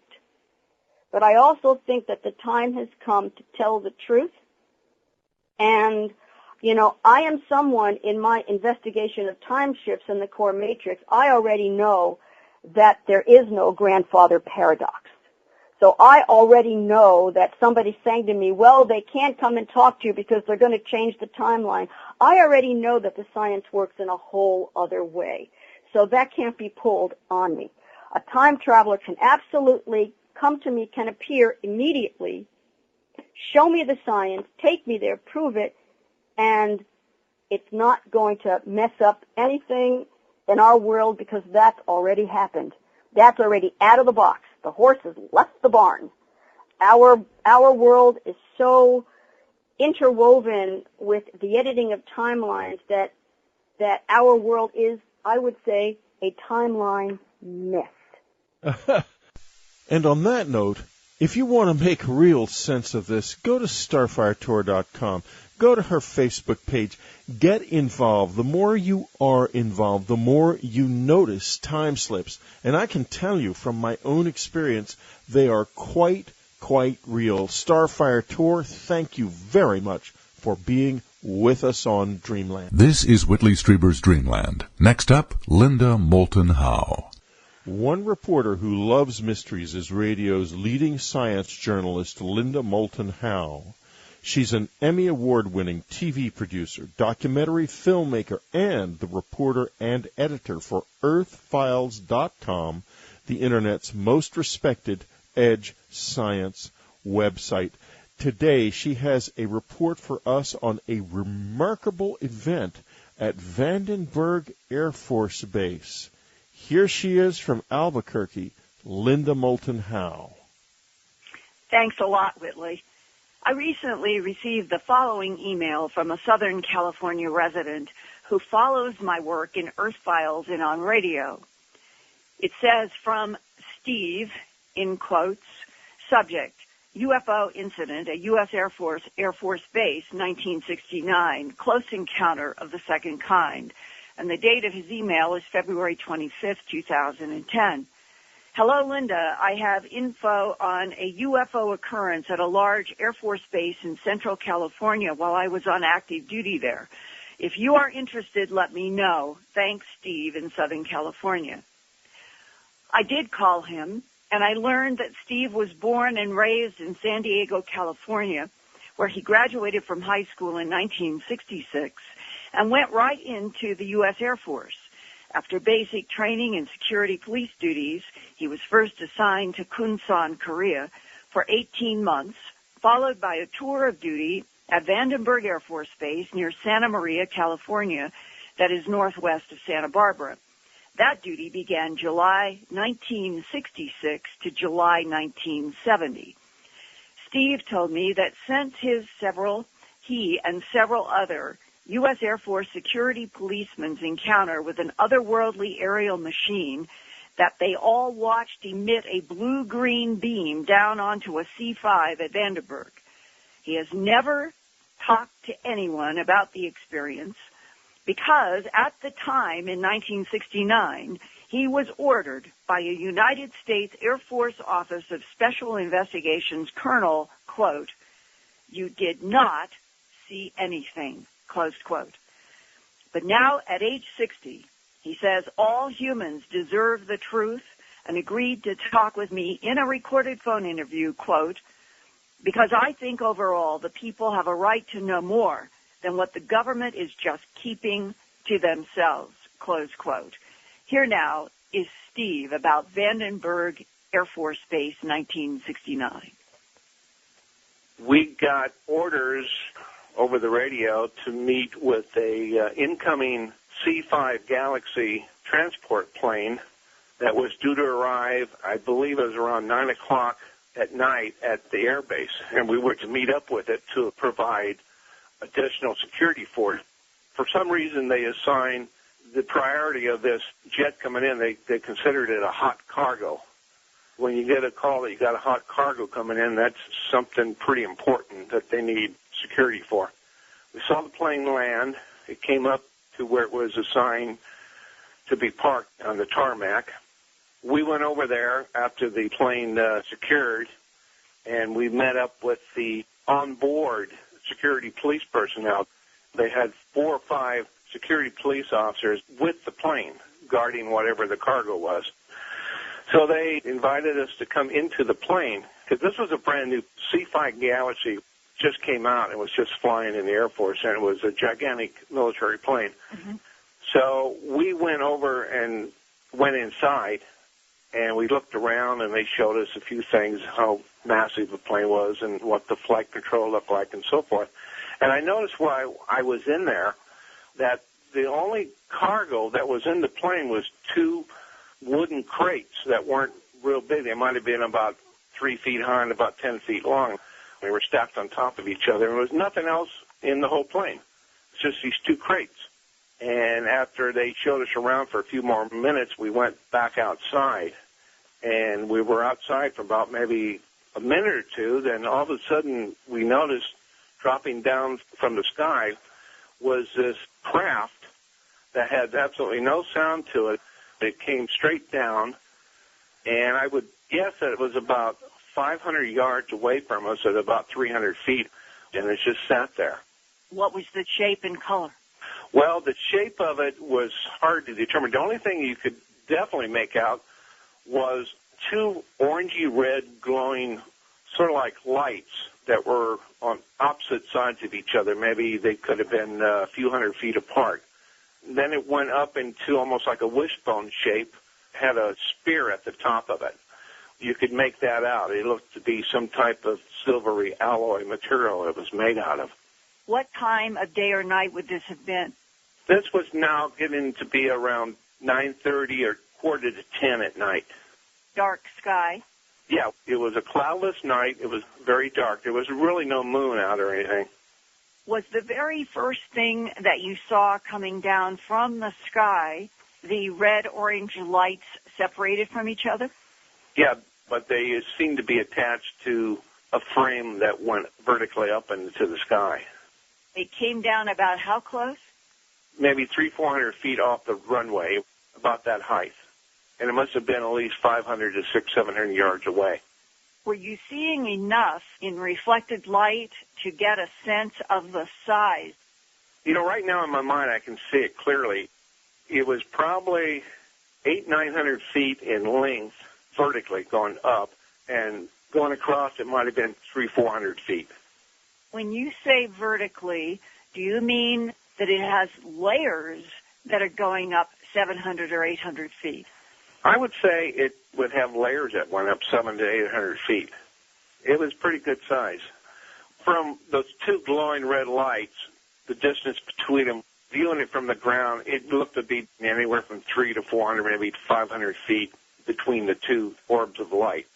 But I also think that the time has come to tell the truth. And, I am someone in my investigation of time shifts in the core matrix, I already know that there is no grandfather paradox. So I already know that somebody's saying to me, well, they can't come and talk to you because they're going to change the timeline. I already know that the science works in a whole other way. So that can't be pulled on me. A time traveler can absolutely come to me, can appear immediately, show me the science, take me there, prove it, and it's not going to mess up anything in our world because that's already happened. That's already out of the box. The horse has left the barn. Our world is so interwoven with the editing of timelines that our world is, I would say, a timeline myth. And on that note, if you want to make real sense of this, go to starfiretor.com. Go to her Facebook page. Get involved. The more you are involved, the more you notice time slips. And I can tell you from my own experience, they are quite real. Starfire Tor, thank you very much for being with us on Dreamland. This is Whitley Strieber's Dreamland. Next up, Linda Moulton Howe. One reporter who loves mysteries is radio's leading science journalist, Linda Moulton Howe. She's an Emmy Award-winning TV producer, documentary filmmaker, and the reporter and editor for EarthFiles.com, the Internet's most respected edge science website. Today, she has a report for us on a remarkable event at Vandenberg Air Force Base. Here she is from Albuquerque, Linda Moulton Howe. Thanks a lot, Whitley. I recently received the following email from a Southern California resident who follows my work in Earth Files and on radio. It says, from Steve, in quotes, subject, UFO incident at U.S. Air Force Base, 1969, close encounter of the second kind. And the date of his email is February 25th, 2010. Hello, Linda. I have info on a UFO occurrence at a large Air Force base in Central California while I was on active duty there. If you are interested, let me know. Thanks, Steve, in Southern California. I did call him, and I learned that Steve was born and raised in San Diego, California, where he graduated from high school in 1966 and went right into the U.S. Air Force. After basic training and security police duties, he was first assigned to Kunsan, Korea for 18 months, followed by a tour of duty at Vandenberg Air Force Base near Santa Maria, California, that is northwest of Santa Barbara. That duty began July 1966 to July 1970. Steve told me that since he and several other U.S. Air Force security policemen's encounter with an otherworldly aerial machine, that they all watched emit a blue-green beam down onto a C-5 at Vandenberg. He has never talked to anyone about the experience because at the time in 1969, he was ordered by a United States Air Force Office of Special Investigations colonel, quote, "You did not see anything," close quote. But now at age 60, he says all humans deserve the truth and agreed to talk with me in a recorded phone interview, quote, "because I think overall the people have a right to know more than what the government is just keeping to themselves," close quote. Here now is Steve about Vandenberg Air Force Base, 1969. We got orders over the radio to meet with a incoming C-5 Galaxy transport plane that was due to arrive, I believe it was around 9 o'clock at night at the airbase, and we were to meet up with it to provide additional security for it. For some reason, they assigned the priority of this jet coming in, they considered it a hot cargo. When you get a call that you got a hot cargo coming in, that's something pretty important that they need security for. We saw the plane land. It came up to where it was assigned to be parked on the tarmac. We went over there after the plane secured, and we met up with the onboard security police personnel. They had 4 or 5 security police officers with the plane guarding whatever the cargo was. So they invited us to come into the plane, because this was a brand new C-5 Galaxy, just came out. It was just flying in the Air Force, and it was a gigantic military plane. Mm-hmm. So we went over and went inside, and we looked around, and they showed us a few things, how massive the plane was and what the flight control looked like and so forth. And I noticed while I was in there that the only cargo that was in the plane was 2 wooden crates that weren't real big. They might have been about 3 feet high and about 10 feet long. They were stacked on top of each other. There was nothing else in the whole plane. It's just these 2 crates. And after they showed us around for a few more minutes, we went back outside. And we were outside for about maybe a minute or two. Then all of a sudden we noticed dropping down from the sky was this craft that had absolutely no sound to it. It came straight down, and I would guess that it was about 500 yards away from us at about 300 feet, and it just sat there. What was the shape and color? Well, the shape of it was hard to determine. The only thing you could definitely make out was 2 orangey red glowing sort of like lights that were on opposite sides of each other. Maybe they could have been a few hundred feet apart. Then it went up into almost like a wishbone shape, had a spear at the top of it. You could make that out. It looked to be some type of silvery alloy material it was made out of. What time of day or night would this have been? This was now getting to be around 9:30 or quarter to 10 at night. Dark sky? Yeah, it was a cloudless night. It was very dark. There was really no moon out or anything. Was the very first thing that you saw coming down from the sky the red-orange lights separated from each other? Yeah, but they seemed to be attached to a frame that went vertically up into the sky. It came down about how close? Maybe 300-400 feet off the runway, about that height. And it must have been at least 500 to 600-700 yards away. Were you seeing enough in reflected light to get a sense of the size? You know, right now in my mind I can see it clearly. It was probably 800-900 feet in length, vertically going up, and going across it might have been 300-400 feet. When you say vertically, do you mean that it has layers that are going up 700 or 800 feet? I would say it would have layers that went up 700 to 800 feet. It was pretty good size. From those 2 glowing red lights, the distance between them, viewing it from the ground, it looked to be anywhere from 300 to 400, maybe 500 feet between the 2 orbs of light.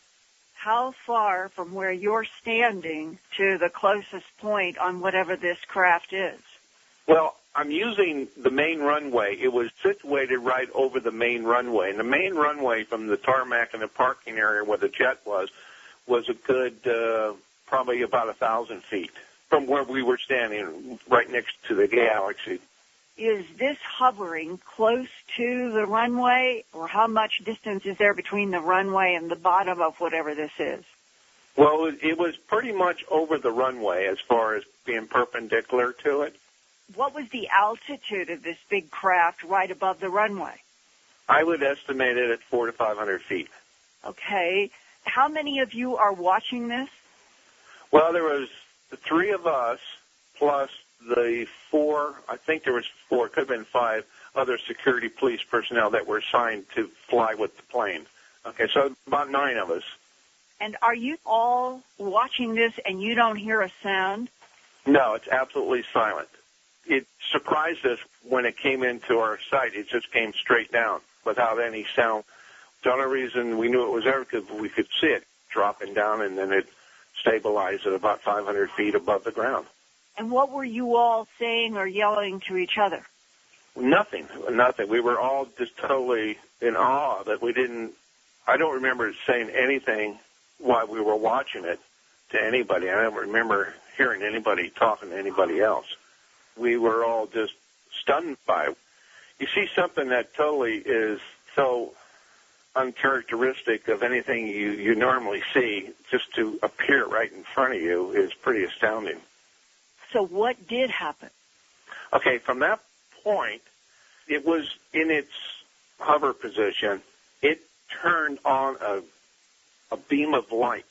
How far from where you're standing to the closest point on whatever this craft is? Well, I'm using the main runway. It was situated right over the main runway. And the main runway from the tarmac and the parking area where the jet was a good probably about 1,000 feet from where we were standing right next to the Galaxy. Is this hovering close to the runway, or how much distance is there between the runway and the bottom of whatever this is? Well, it was pretty much over the runway as far as being perpendicular to it. What was the altitude of this big craft right above the runway? I would estimate it at 400 to 500 feet. Okay. How many of you are watching this? Well, there was the 3 of us plus the 4, I think there was 4, it could have been 5 other security police personnel that were assigned to fly with the plane. Okay, so about 9 of us. And are you all watching this and you don't hear a sound? No, it's absolutely silent. It surprised us when it came into our sight. It just came straight down without any sound. The only reason we knew it was there because we could see it dropping down, and then it stabilized at about 500 feet above the ground. And what were you all saying or yelling to each other? Nothing. We were all just totally in awe that I don't remember saying anything while we were watching it to anybody. I don't remember hearing anybody talking to anybody else. We were all just stunned by it. You see something that totally is so uncharacteristic of anything you normally see, just to appear right in front of you is pretty astounding. So what did happen? Okay, from that point, it was in its hover position. It turned on a beam of light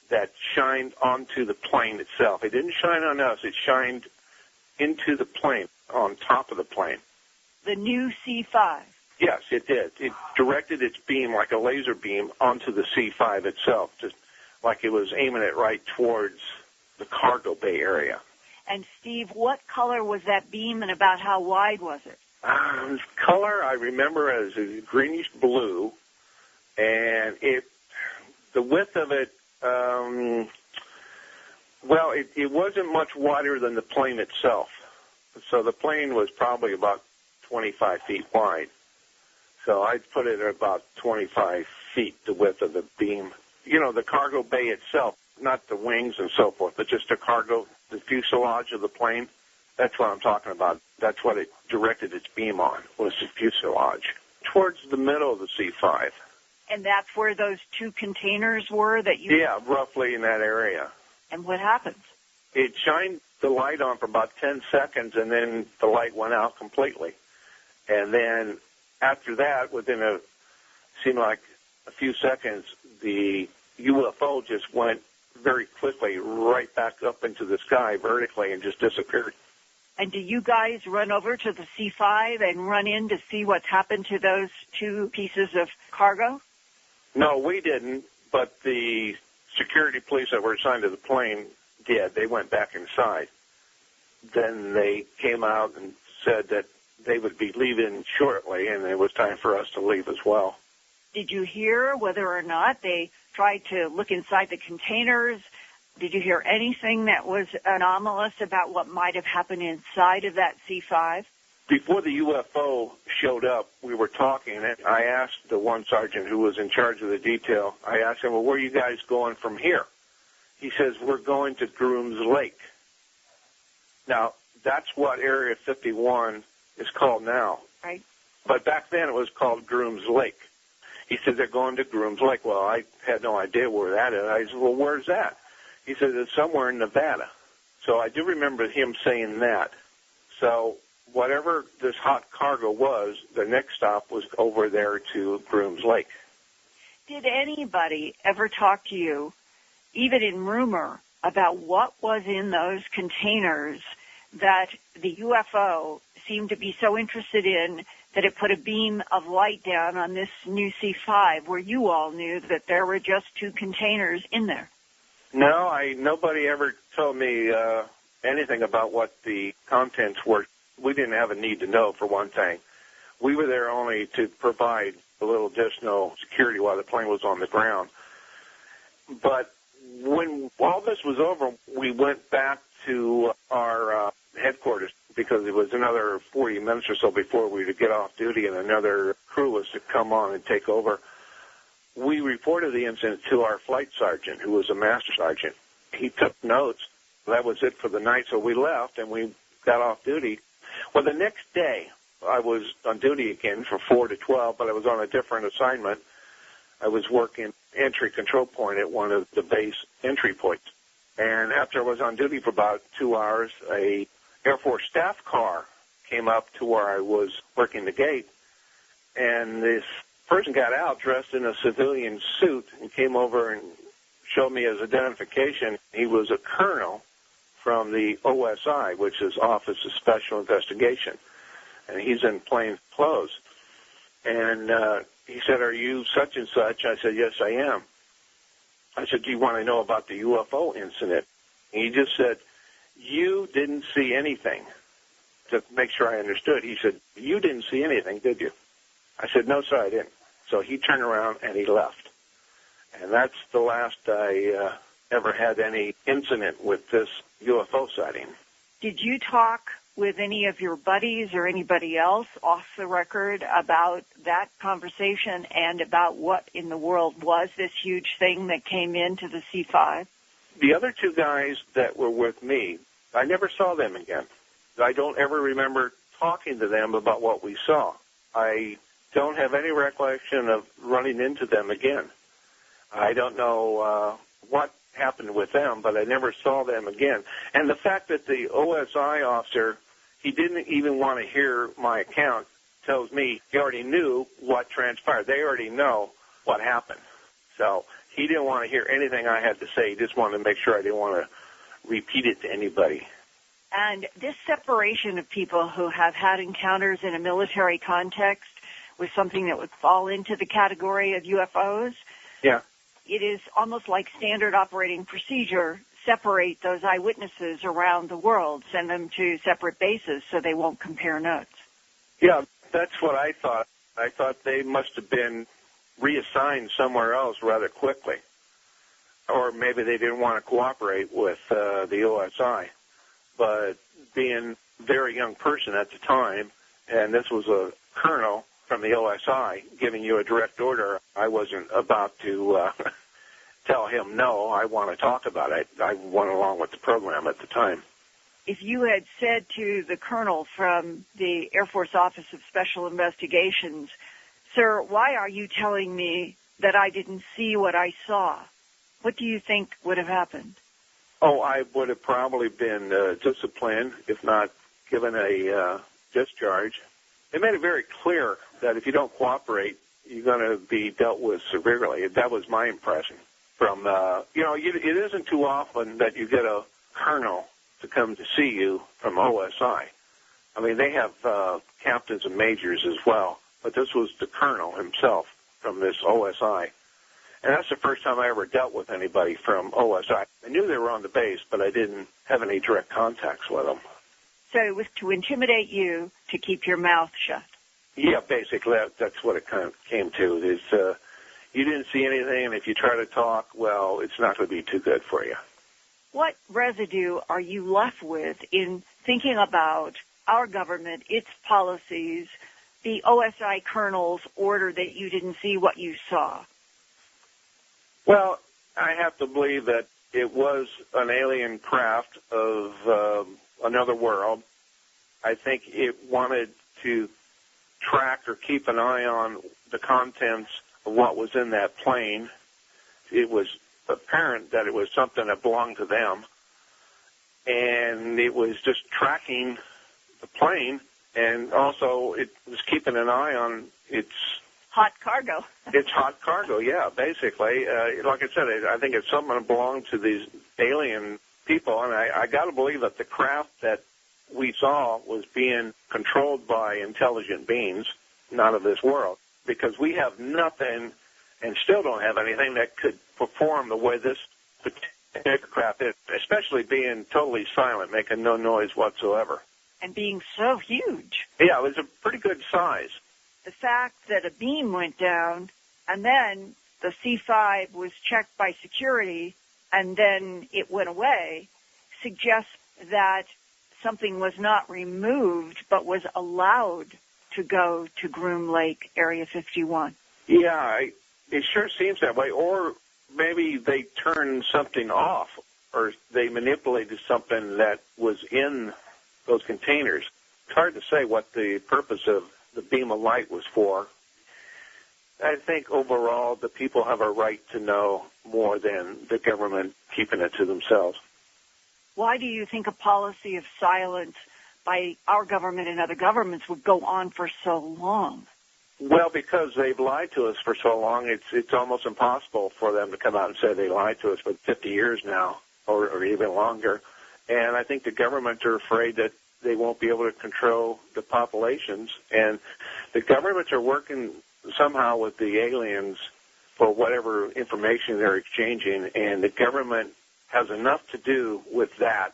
that shined onto the plane itself. It didn't shine on us. It shined into the plane, on top of the plane. The new C-5. Yes, it did. It directed its beam like a laser beam onto the C-5 itself, just like it was aiming it right towards the cargo bay area. And, Steve, what color was that beam and about how wide was it? Color I remember as a greenish blue, and the width of it, it wasn't much wider than the plane itself. So the plane was probably about 25 feet wide. So I'd put it at about 25 feet, the width of the beam. You know, the cargo bay itself, not the wings and so forth, but just the fuselage of the plane. That's what I'm talking about. That's what it directed its beam on, was the fuselage, towards the middle of the C-5. And that's where those two containers were that you... Yeah, roughly in that area. And what happened? It shined the light on for about 10 seconds, and then the light went out completely. And then after that, seemed like a few seconds, the UFO just went very quickly right back up into the sky vertically and just disappeared. And do you guys run over to the C-5 and run in to see what's happened to those two pieces of cargo? No, we didn't, but the security police that were assigned to the plane did. They went back inside. Then they came out and said that they would be leaving shortly, and it was time for us to leave as well. Did you hear whether or not they tried to look inside the containers? Did you hear anything that was anomalous about what might have happened inside of that C-5? Before the UFO showed up, we were talking, and I asked the one sergeant who was in charge of the detail, I asked him, well, where are you guys going from here? He says, we're going to Grooms Lake. Now, that's what Area 51 is called now. Right. But back then it was called Grooms Lake. He said, they're going to Grooms Lake. Well, I had no idea where that is. I said, well, where's that? He said, it's somewhere in Nevada. So I do remember him saying that. So whatever this hot cargo was, the next stop was over there to Grooms Lake. Did anybody ever talk to you, even in rumor, about what was in those containers that the UFO seemed to be so interested in that it put a beam of light down on this new C-5, where you all knew that there were just two containers in there? No, nobody ever told me anything about what the contents were. We didn't have a need to know, for one thing. We were there only to provide a little additional security while the plane was on the ground. But when all this was over, we went back to our headquarters because it was another 40 minutes or so before we would get off duty and another crew was to come on and take over. We reported the incident to our flight sergeant, who was a master sergeant. He took notes. That was it for the night, so we left and we got off duty. Well, the next day, I was on duty again from 4 to 12, but I was on a different assignment. I was working entry control point at one of the base entry points. And after I was on duty for about 2 hours, a Air Force staff car came up to where I was working the gate, and this person got out dressed in a civilian suit and came over and showed me his identification. He was a colonel from the OSI, which is Office of Special Investigation, and he's in plain clothes. And he said, are you such and such? I said, yes, I am. I said, do you want to know about the UFO incident? And he just said, you didn't see anything. To make sure I understood, he said, you didn't see anything, did you? I said, no, sir, I didn't. So he turned around and he left. And that's the last I ever had any incident with this UFO sighting. Did you talk with any of your buddies or anybody else off the record about that conversation and about what in the world was this huge thing that came into the C-5? The other two guys that were with me, I never saw them again. I don't ever remember talking to them about what we saw. I don't have any recollection of running into them again. I don't know what happened with them, but I never saw them again. And the fact that the OSI officer, he didn't even want to hear my account, tells me he already knew what transpired. They already know what happened. So he didn't want to hear anything I had to say. He just wanted to make sure I didn't want to repeat it to anybody. And this separation of people who have had encounters in a military context with something that would fall into the category of UFOs, yeah, it is almost like standard operating procedure. Separate those eyewitnesses around the world, send them to separate bases so they won't compare notes. Yeah, that's what I thought. I thought they must have been reassigned somewhere else rather quickly. Or maybe they didn't want to cooperate with the OSI. But being a very young person at the time, and this was a colonel from the OSI giving you a direct order, I wasn't about to tell him, no, I want to talk about it. I went along with the program at the time. If you had said to the colonel from the Air Force Office of Special Investigations, sir, why are you telling me that I didn't see what I saw? What do you think would have happened? Oh, I would have probably been disciplined, if not given a discharge. They made it very clear that if you don't cooperate, you're going to be dealt with severely. That was my impression. From, it isn't too often that you get a colonel to come to see you from OSI. I mean, they have captains and majors as well, but this was the colonel himself from this OSI. And that's the first time I ever dealt with anybody from OSI. I knew they were on the base, but I didn't have any direct contacts with them. So it was to intimidate you to keep your mouth shut. Yeah, basically, that's what it kind of came to. Is you didn't see anything, and if you try to talk, well, it's not going to be too good for you. What residue are you left with in thinking about our government, its policies, the OSI colonel's order that you didn't see what you saw? Well, I have to believe that it was an alien craft of another world. I think it wanted to track or keep an eye on the contents of what was in that plane. It was apparent that it was something that belonged to them, and it was just tracking the plane, and also it was keeping an eye on its hot cargo. It's hot cargo, yeah, basically. Like I said, I think it's something that belonged to these alien people, and I got to believe that the craft that we saw was being controlled by intelligent beings, not of this world, because we have nothing and still don't have anything that could perform the way this particular craft is, especially being totally silent, making no noise whatsoever. And being so huge. Yeah, it was a pretty good size. The fact that a beam went down and then the C-5 was checked by security and then it went away suggests that something was not removed but was allowed to go to Groom Lake, Area 51. Yeah, it sure seems that way. Or maybe they turned something off or they manipulated something that was in those containers. It's hard to say what the purpose of the beam of light was for. I think overall the people have a right to know more than the government keeping it to themselves. Why do you think a policy of silence by our government and other governments would go on for so long? Well, because they've lied to us for so long, it's almost impossible for them to come out and say they lied to us for 50 years now or even longer. And I think the governments are afraid that they won't be able to control the populations. And the governments are working somehow with the aliens for whatever information they're exchanging, and the government has enough to do with that.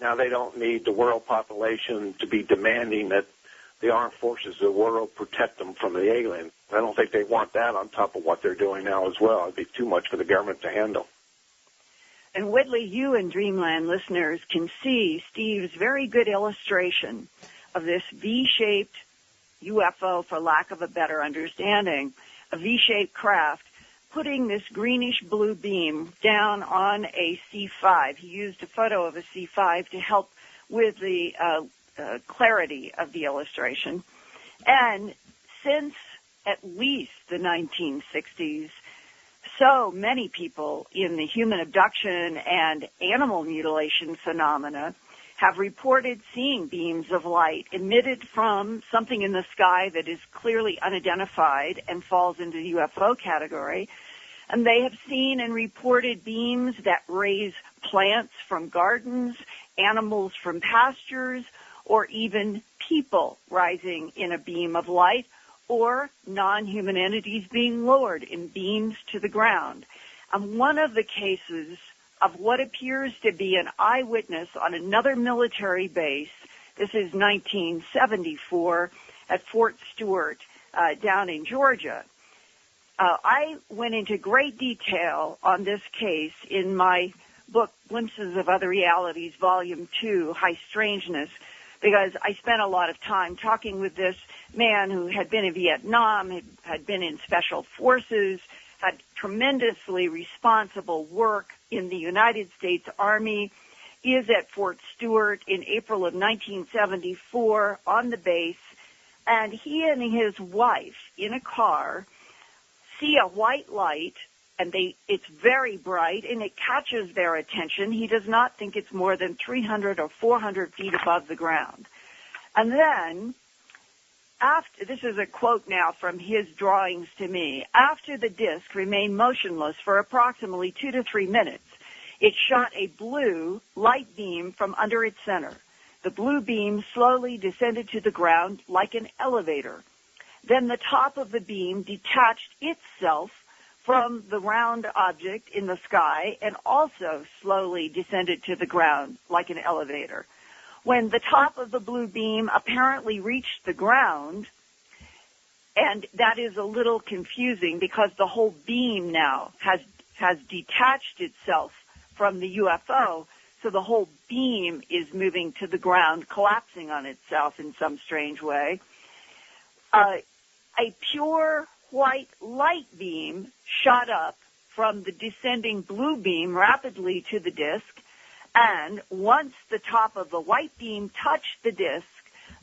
Now they don't need the world population to be demanding that the armed forces of the world protect them from the aliens. I don't think they want that on top of what they're doing now as well. It'd be too much for the government to handle. And Whitley, you and Dreamland listeners can see Steve's very good illustration of this V-shaped UFO, for lack of a better understanding, a V-shaped craft, putting this greenish-blue beam down on a C-5. He used a photo of a C-5 to help with the clarity of the illustration. And since at least the 1960s, so many people in the human abduction and animal mutilation phenomena have reported seeing beams of light emitted from something in the sky that is clearly unidentified and falls into the UFO category. And they have seen and reported beams that raise plants from gardens, animals from pastures, or even people rising in a beam of light, or non-human entities being lowered in beams to the ground. And one of the cases of what appears to be an eyewitness on another military base, this is 1974 at Fort Stewart down in Georgia. I went into great detail on this case in my book, Glimpses of Other Realities, Volume 2, High Strangeness, because I spent a lot of time talking with this man who had been in Vietnam, had been in special forces, had tremendously responsible work in the United States Army, is at Fort Stewart in April of 1974 on the base, and he and his wife in a car see a white light, and it's very bright, and it catches their attention. He does not think it's more than 300 or 400 feet above the ground. And then, this is a quote now from his drawings to me, after the disk remained motionless for approximately 2 to 3 minutes, it shot a blue light beam from under its center. The blue beam slowly descended to the ground like an elevator. Then the top of the beam detached itself from the round object in the sky and also slowly descended to the ground like an elevator. When the top of the blue beam apparently reached the ground, and that is a little confusing because the whole beam now has detached itself from the UFO, so the whole beam is moving to the ground, collapsing on itself in some strange way. A pure white light beam shot up from the descending blue beam rapidly to the disk, and once the top of the white beam touched the disk,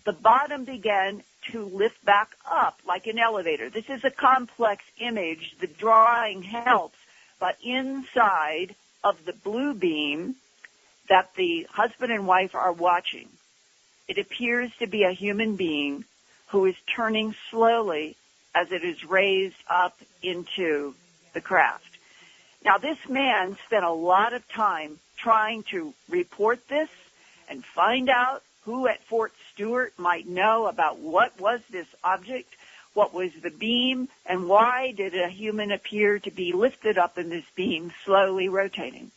the bottom began to lift back up like an elevator. This is a complex image. The drawing helps, but inside of the blue beam that the husband and wife are watching, it appears to be a human being who is turning slowly as it is raised up into the craft. Now, this man spent a lot of time trying to report this and find out who at Fort Stewart might know about what was this object, what was the beam, and why did a human appear to be lifted up in this beam, slowly rotating.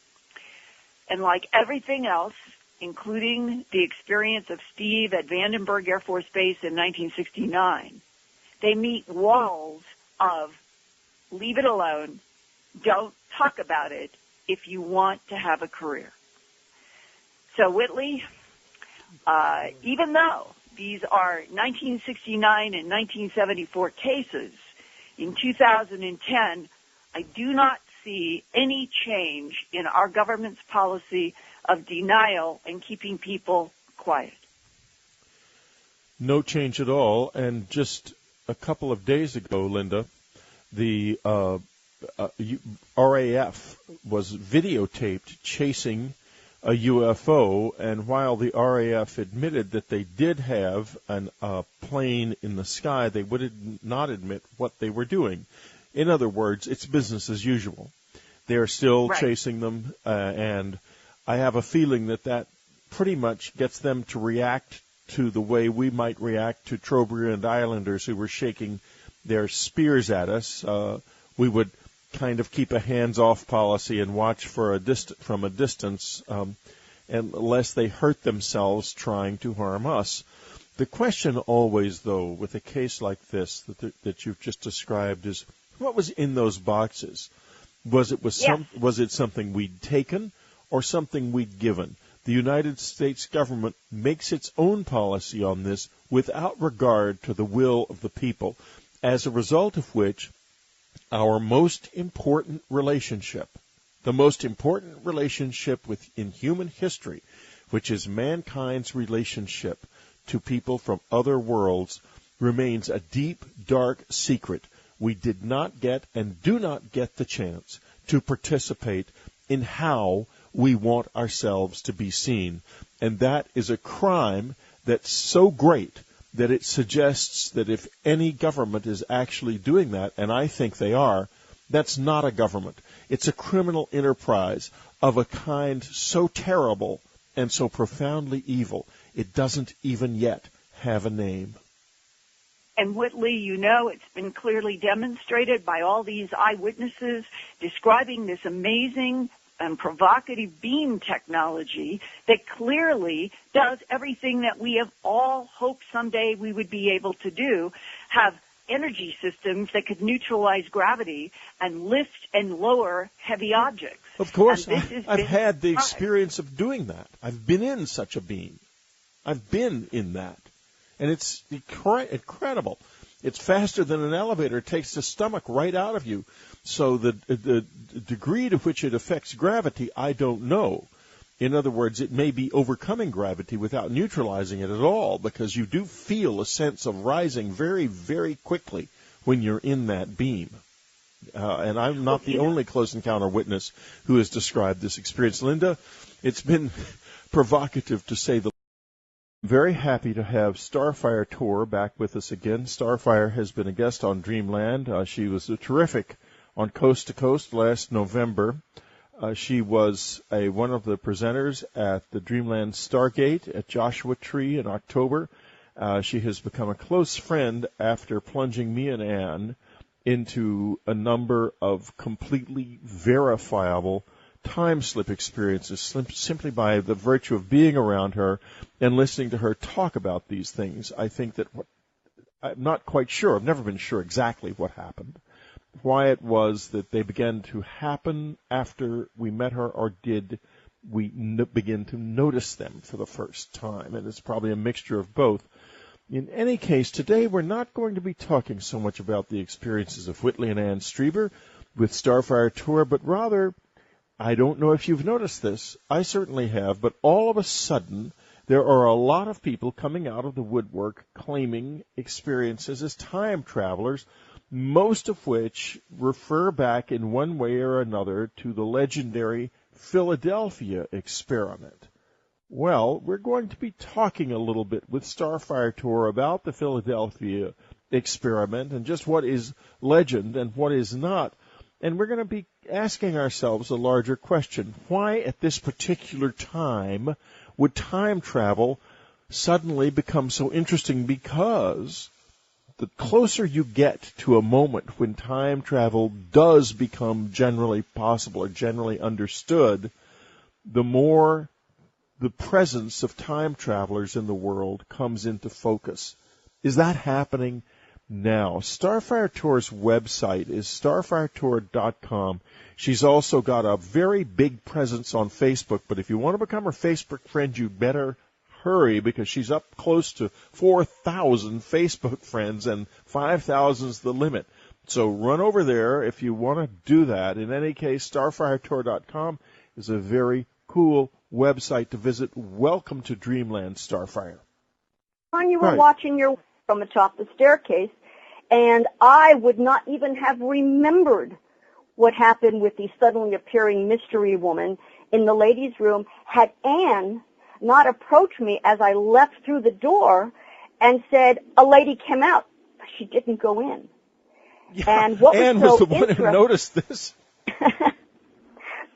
And like everything else, including the experience of Steve at Vandenberg Air Force Base in 1969, they meet walls of leave it alone, don't talk about it if you want to have a career. So Whitley, even though these are 1969 and 1974 cases, in 2010, I do not see any change in our government's policy of denial and keeping people quiet. No change at all. And just a couple of days ago, Linda, the RAF was videotaped chasing a UFO, and while the RAF admitted that they did have a plane in the sky, they would not admit what they were doing. In other words, it's business as usual. They are still chasing them, and I have a feeling that pretty much gets them to react to the way we might react to Trobriand Islanders who were shaking their spears at us. We would kind of keep a hands-off policy and watch from a distance, unless they hurt themselves trying to harm us. The question always, though, with a case like this that you've just described is, what was in those boxes? Was it something we'd taken or something we'd given? The United States government makes its own policy on this without regard to the will of the people, as a result of which our most important relationship, the most important relationship in human history, which is mankind's relationship to people from other worlds, remains a deep, dark secret. We did not get and do not get the chance to participate in how we want ourselves to be seen. And that is a crime that's so great that it suggests that if any government is actually doing that, and I think they are, that's not a government. It's a criminal enterprise of a kind so terrible and so profoundly evil, it doesn't even yet have a name. And Whitley, you know, it's been clearly demonstrated by all these eyewitnesses describing this amazing and provocative beam technology that clearly does everything that we have all hoped someday we would be able to do, have energy systems that could neutralize gravity and lift and lower heavy objects. Of course, I've had the experience of doing that. I've been in such a beam. I've been in that. And it's incredible. It's faster than an elevator. It takes the stomach right out of you. So the degree to which it affects gravity, I don't know. In other words, it may be overcoming gravity without neutralizing it at all, because you do feel a sense of rising very, very quickly when you're in that beam. And I'm not the only close encounter witness who has described this experience. Linda, it's been provocative to say the least. Very happy to have Starfire Tor back with us again. Starfire has been a guest on Dreamland. She was terrific on Coast to Coast last November. She was one of the presenters at the Dreamland Stargate at Joshua Tree in October. She has become a close friend after plunging me and Anne into a number of completely verifiable time-slip experiences simply by the virtue of being around her and listening to her talk about these things. I think that I'm not quite sure. I've never been sure exactly what happened, why it was that they began to happen after we met her, or did we begin to notice them for the first time. And it's probably a mixture of both. In any case, today we're not going to be talking so much about the experiences of Whitley and Anne Strieber with Starfire Tor, but rather, I don't know if you've noticed this, I certainly have, but all of a sudden there are a lot of people coming out of the woodwork claiming experiences as time travelers, most of which refer back in one way or another to the legendary Philadelphia experiment. Well, we're going to be talking a little bit with Starfire Tor about the Philadelphia experiment and just what is legend and what is not. And we're going to be asking ourselves a larger question. Why at this particular time would time travel suddenly become so interesting? Because the closer you get to a moment when time travel does become generally possible or generally understood, the more the presence of time travelers in the world comes into focus. Is that happening now? Starfire Tor's website is starfiretor.com. She's also got a very big presence on Facebook, but if you want to become her Facebook friend, you better hurry, because she's up close to 4,000 Facebook friends, and 5,000 is the limit. So run over there if you want to do that. In any case, starfiretor.com is a very cool website to visit. Welcome to Dreamland, Starfire. When you were watching your from atop the staircase, and I would not even have remembered what happened with the suddenly appearing mystery woman in the ladies' room had Anne not approached me as I left through the door and said, "A lady came out, but she didn't go in." Yeah, and what Anne was the one who noticed this.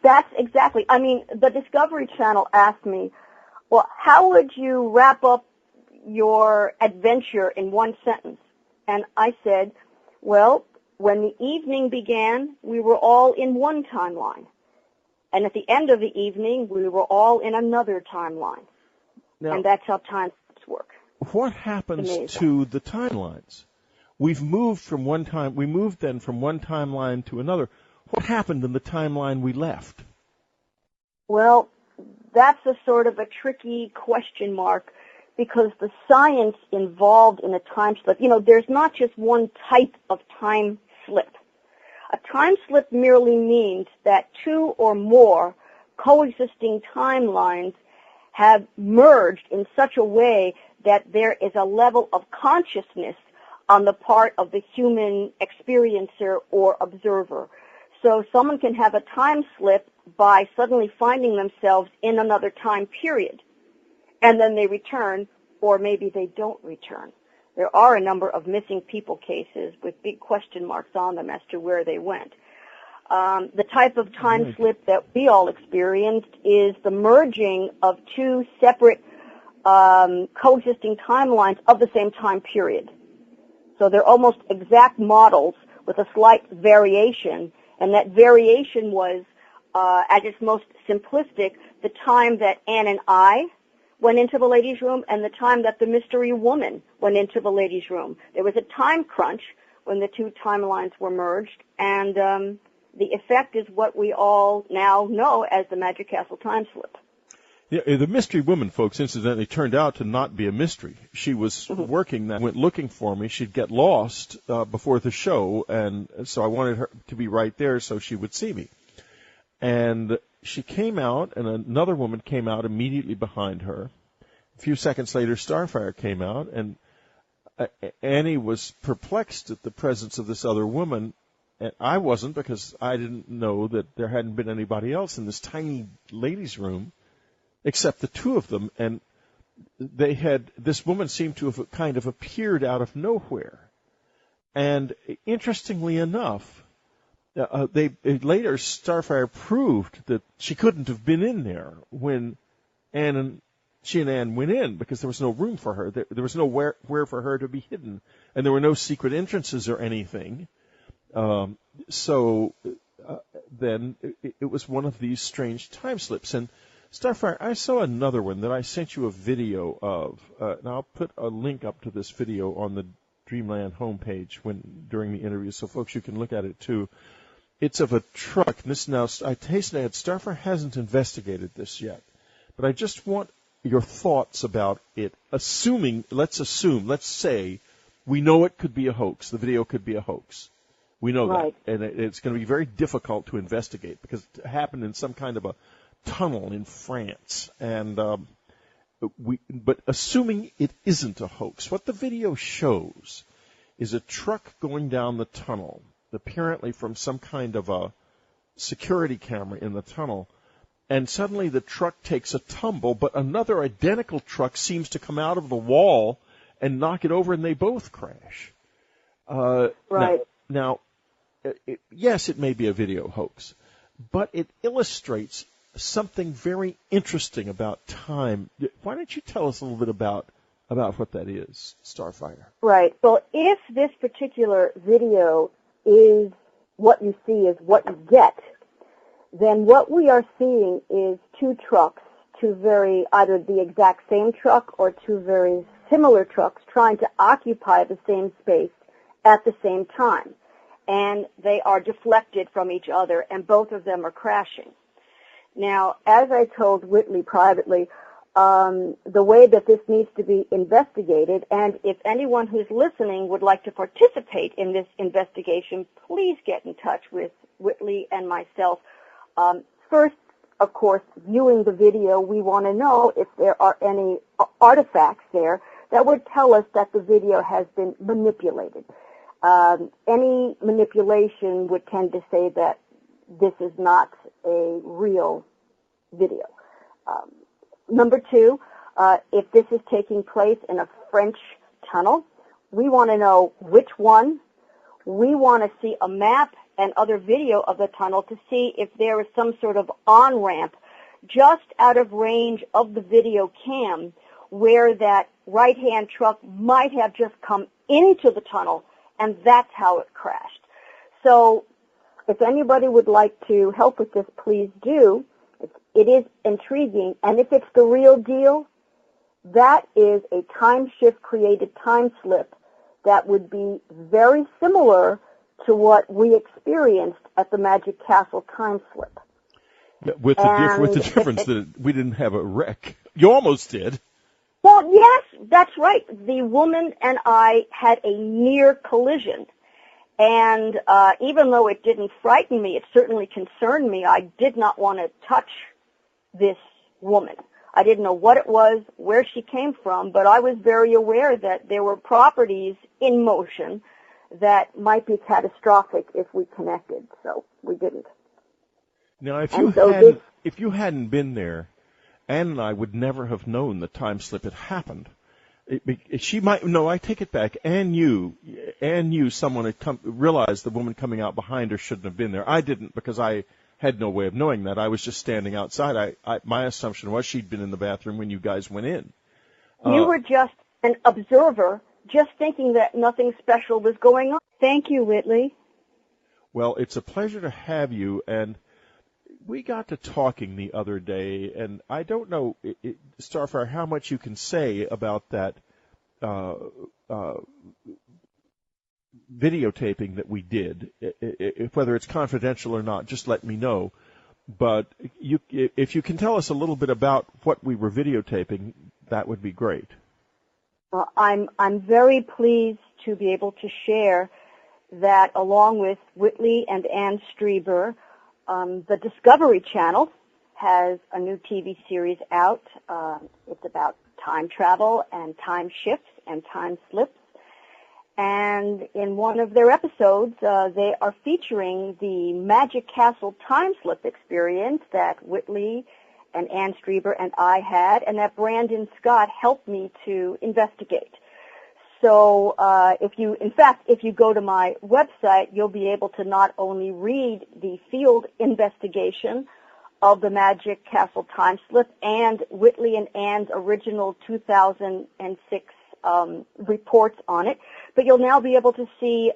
That's exactly. I mean, the Discovery Channel asked me, well, how would you wrap up your adventure in one sentence? And I said, well, when the evening began, we were all in one timeline. And at the end of the evening, we were all in another timeline. Now, and that's how time work. What happens to the timelines? We've moved from one time. We moved then from one timeline to another. What happened in the timeline we left? Well, that's a sort of a tricky question mark, because the science involved in a time slip, there's not just one type of time slip. A time slip merely means that two or more coexisting timelines have merged in such a way that there is a level of consciousness on the part of the human experiencer or observer. So someone can have a time slip by suddenly finding themselves in another time period, and then they return, or maybe they don't return. There are a number of missing people cases with big question marks on them as to where they went. The type of time slip that we all experienced is the merging of two separate coexisting timelines of the same time period. So they're almost exact models with a slight variation, and that variation was, at its most simplistic, the time that Anne and I went into the ladies' room and the time that the mystery woman went into the ladies' room. There was a time crunch when the two timelines were merged, and the effect is what we all now know as the Magic Castle time slip. Yeah, the mystery woman, folks, incidentally, turned out to not be a mystery. She was working that, went looking for me. She'd get lost before the show, and so I wanted her to be right there so she would see me. And she came out, and another woman came out immediately behind her. A few seconds later, Starfire came out, and Annie was perplexed at the presence of this other woman. And I wasn't, because I didn't know that there hadn't been anybody else in this tiny ladies' room except the two of them. And this woman seemed to have kind of appeared out of nowhere. And interestingly enough, later Starfire proved that she couldn't have been in there when she and Anne went in, because there was no room for her. There was nowhere for her to be hidden, and there were no secret entrances or anything. So then it was one of these strange time slips. And Starfire, I saw another one that I sent you a video of, and I'll put a link up to this video on the Dreamland homepage during the interview, so folks, you can look at it too. It's of a truck. This now, I hasten to add, Starfire hasn't investigated this yet, but I just want your thoughts about it. Let's say we know it could be a hoax. The video could be a hoax. We know right. that, and it's going to be very difficult to investigate because it happened in some kind of a tunnel in France. And but assuming it isn't a hoax, what the video shows is a truck going down the tunnel, apparently from some kind of a security camera in the tunnel, and suddenly the truck takes a tumble, but another identical truck seems to come out of the wall and knock it over, and they both crash. Right. Now, yes, it may be a video hoax, but it illustrates something very interesting about time. Why don't you tell us a little bit about what that is, Starfire? Right. Well, if this particular video is what you see is what you get, then what we are seeing is two trucks, either the exact same truck or two very similar trucks trying to occupy the same space at the same time. And they are deflected from each other, and both of them are crashing. Now, as I told Whitley privately, the way that this needs to be investigated, and if anyone who's listening would like to participate in this investigation, please get in touch with Whitley and myself. First, of course, viewing the video, we want to know if there are any artifacts there that would tell us that the video has been manipulated. Any manipulation would tend to say that this is not a real video. Number two, if this is taking place in a French tunnel, we want to know which one. We want to see a map and other video of the tunnel to see if there is some sort of on-ramp just out of range of the video cam where that right-hand truck might have just come into the tunnel, and that's how it crashed. So if anybody would like to help with this, please do. It is intriguing, and if it's the real deal, that is a time shift created time slip that would be very similar to what we experienced at the Magic Castle time slip. Yeah, with the difference that we didn't have a wreck. You almost did. Well, yes, that's right. The woman and I had a near collision. And even though it didn't frighten me, it certainly concerned me. I did not want to touch this woman. I didn't know what it was, where she came from, but I was very aware that there were properties in motion that might be catastrophic if we connected, so we didn't. Now, And if you hadn't been there, Anne and I would never have known the time slip had happened. She might, no, I take it back. Anne knew someone had realized the woman coming out behind her shouldn't have been there. I didn't, because I had no way of knowing that. I was just standing outside. My assumption was she'd been in the bathroom when you guys went in. You were just an observer, just thinking that nothing special was going on. Thank you, Whitley. Well, it's a pleasure to have you, and we got to talking the other day, and I don't know, Starfire, how much you can say about that videotaping that we did. Whether it's confidential or not, just let me know. But if you can tell us a little bit about what we were videotaping, that would be great. I'm very pleased to be able to share that along with Whitley and Anne Strieber, the Discovery Channel has a new TV series out. It's about time travel and time shifts and time slips. And in one of their episodes, they are featuring the Magic Castle time slip experience that Whitley and Anne Strieber and I had, and that Brandon Scott helped me to investigate. So if you go to my website, you'll be able to not only read the field investigation of the Magic Castle time slip and Whitley and Anne's original 2006 reports on it, but you'll now be able to see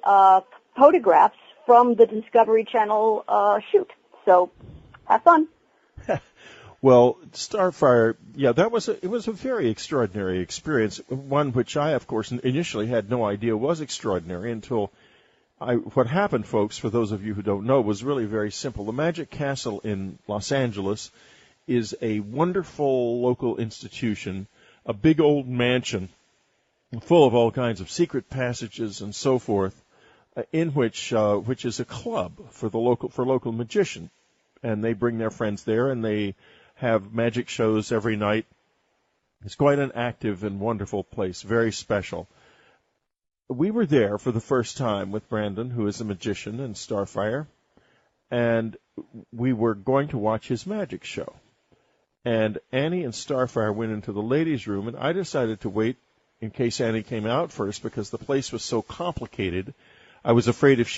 photographs from the Discovery Channel shoot. So have fun. Well, Starfire, yeah, it was a very extraordinary experience, one which I, of course, initially had no idea was extraordinary until what happened, folks, for those of you who don't know, was really very simple. The Magic Castle in Los Angeles is a wonderful local institution, a big old mansion full of all kinds of secret passages and so forth, in which is a club for local magicians, and they bring their friends there and they have magic shows every night. It's quite an active and wonderful place, very special. We were there for the first time with Brandon, who is a magician, and Starfire, and we were going to watch his magic show. And Annie and Starfire went into the ladies' room, and I decided to wait in case Annie came out first because the place was so complicated. I was afraid if she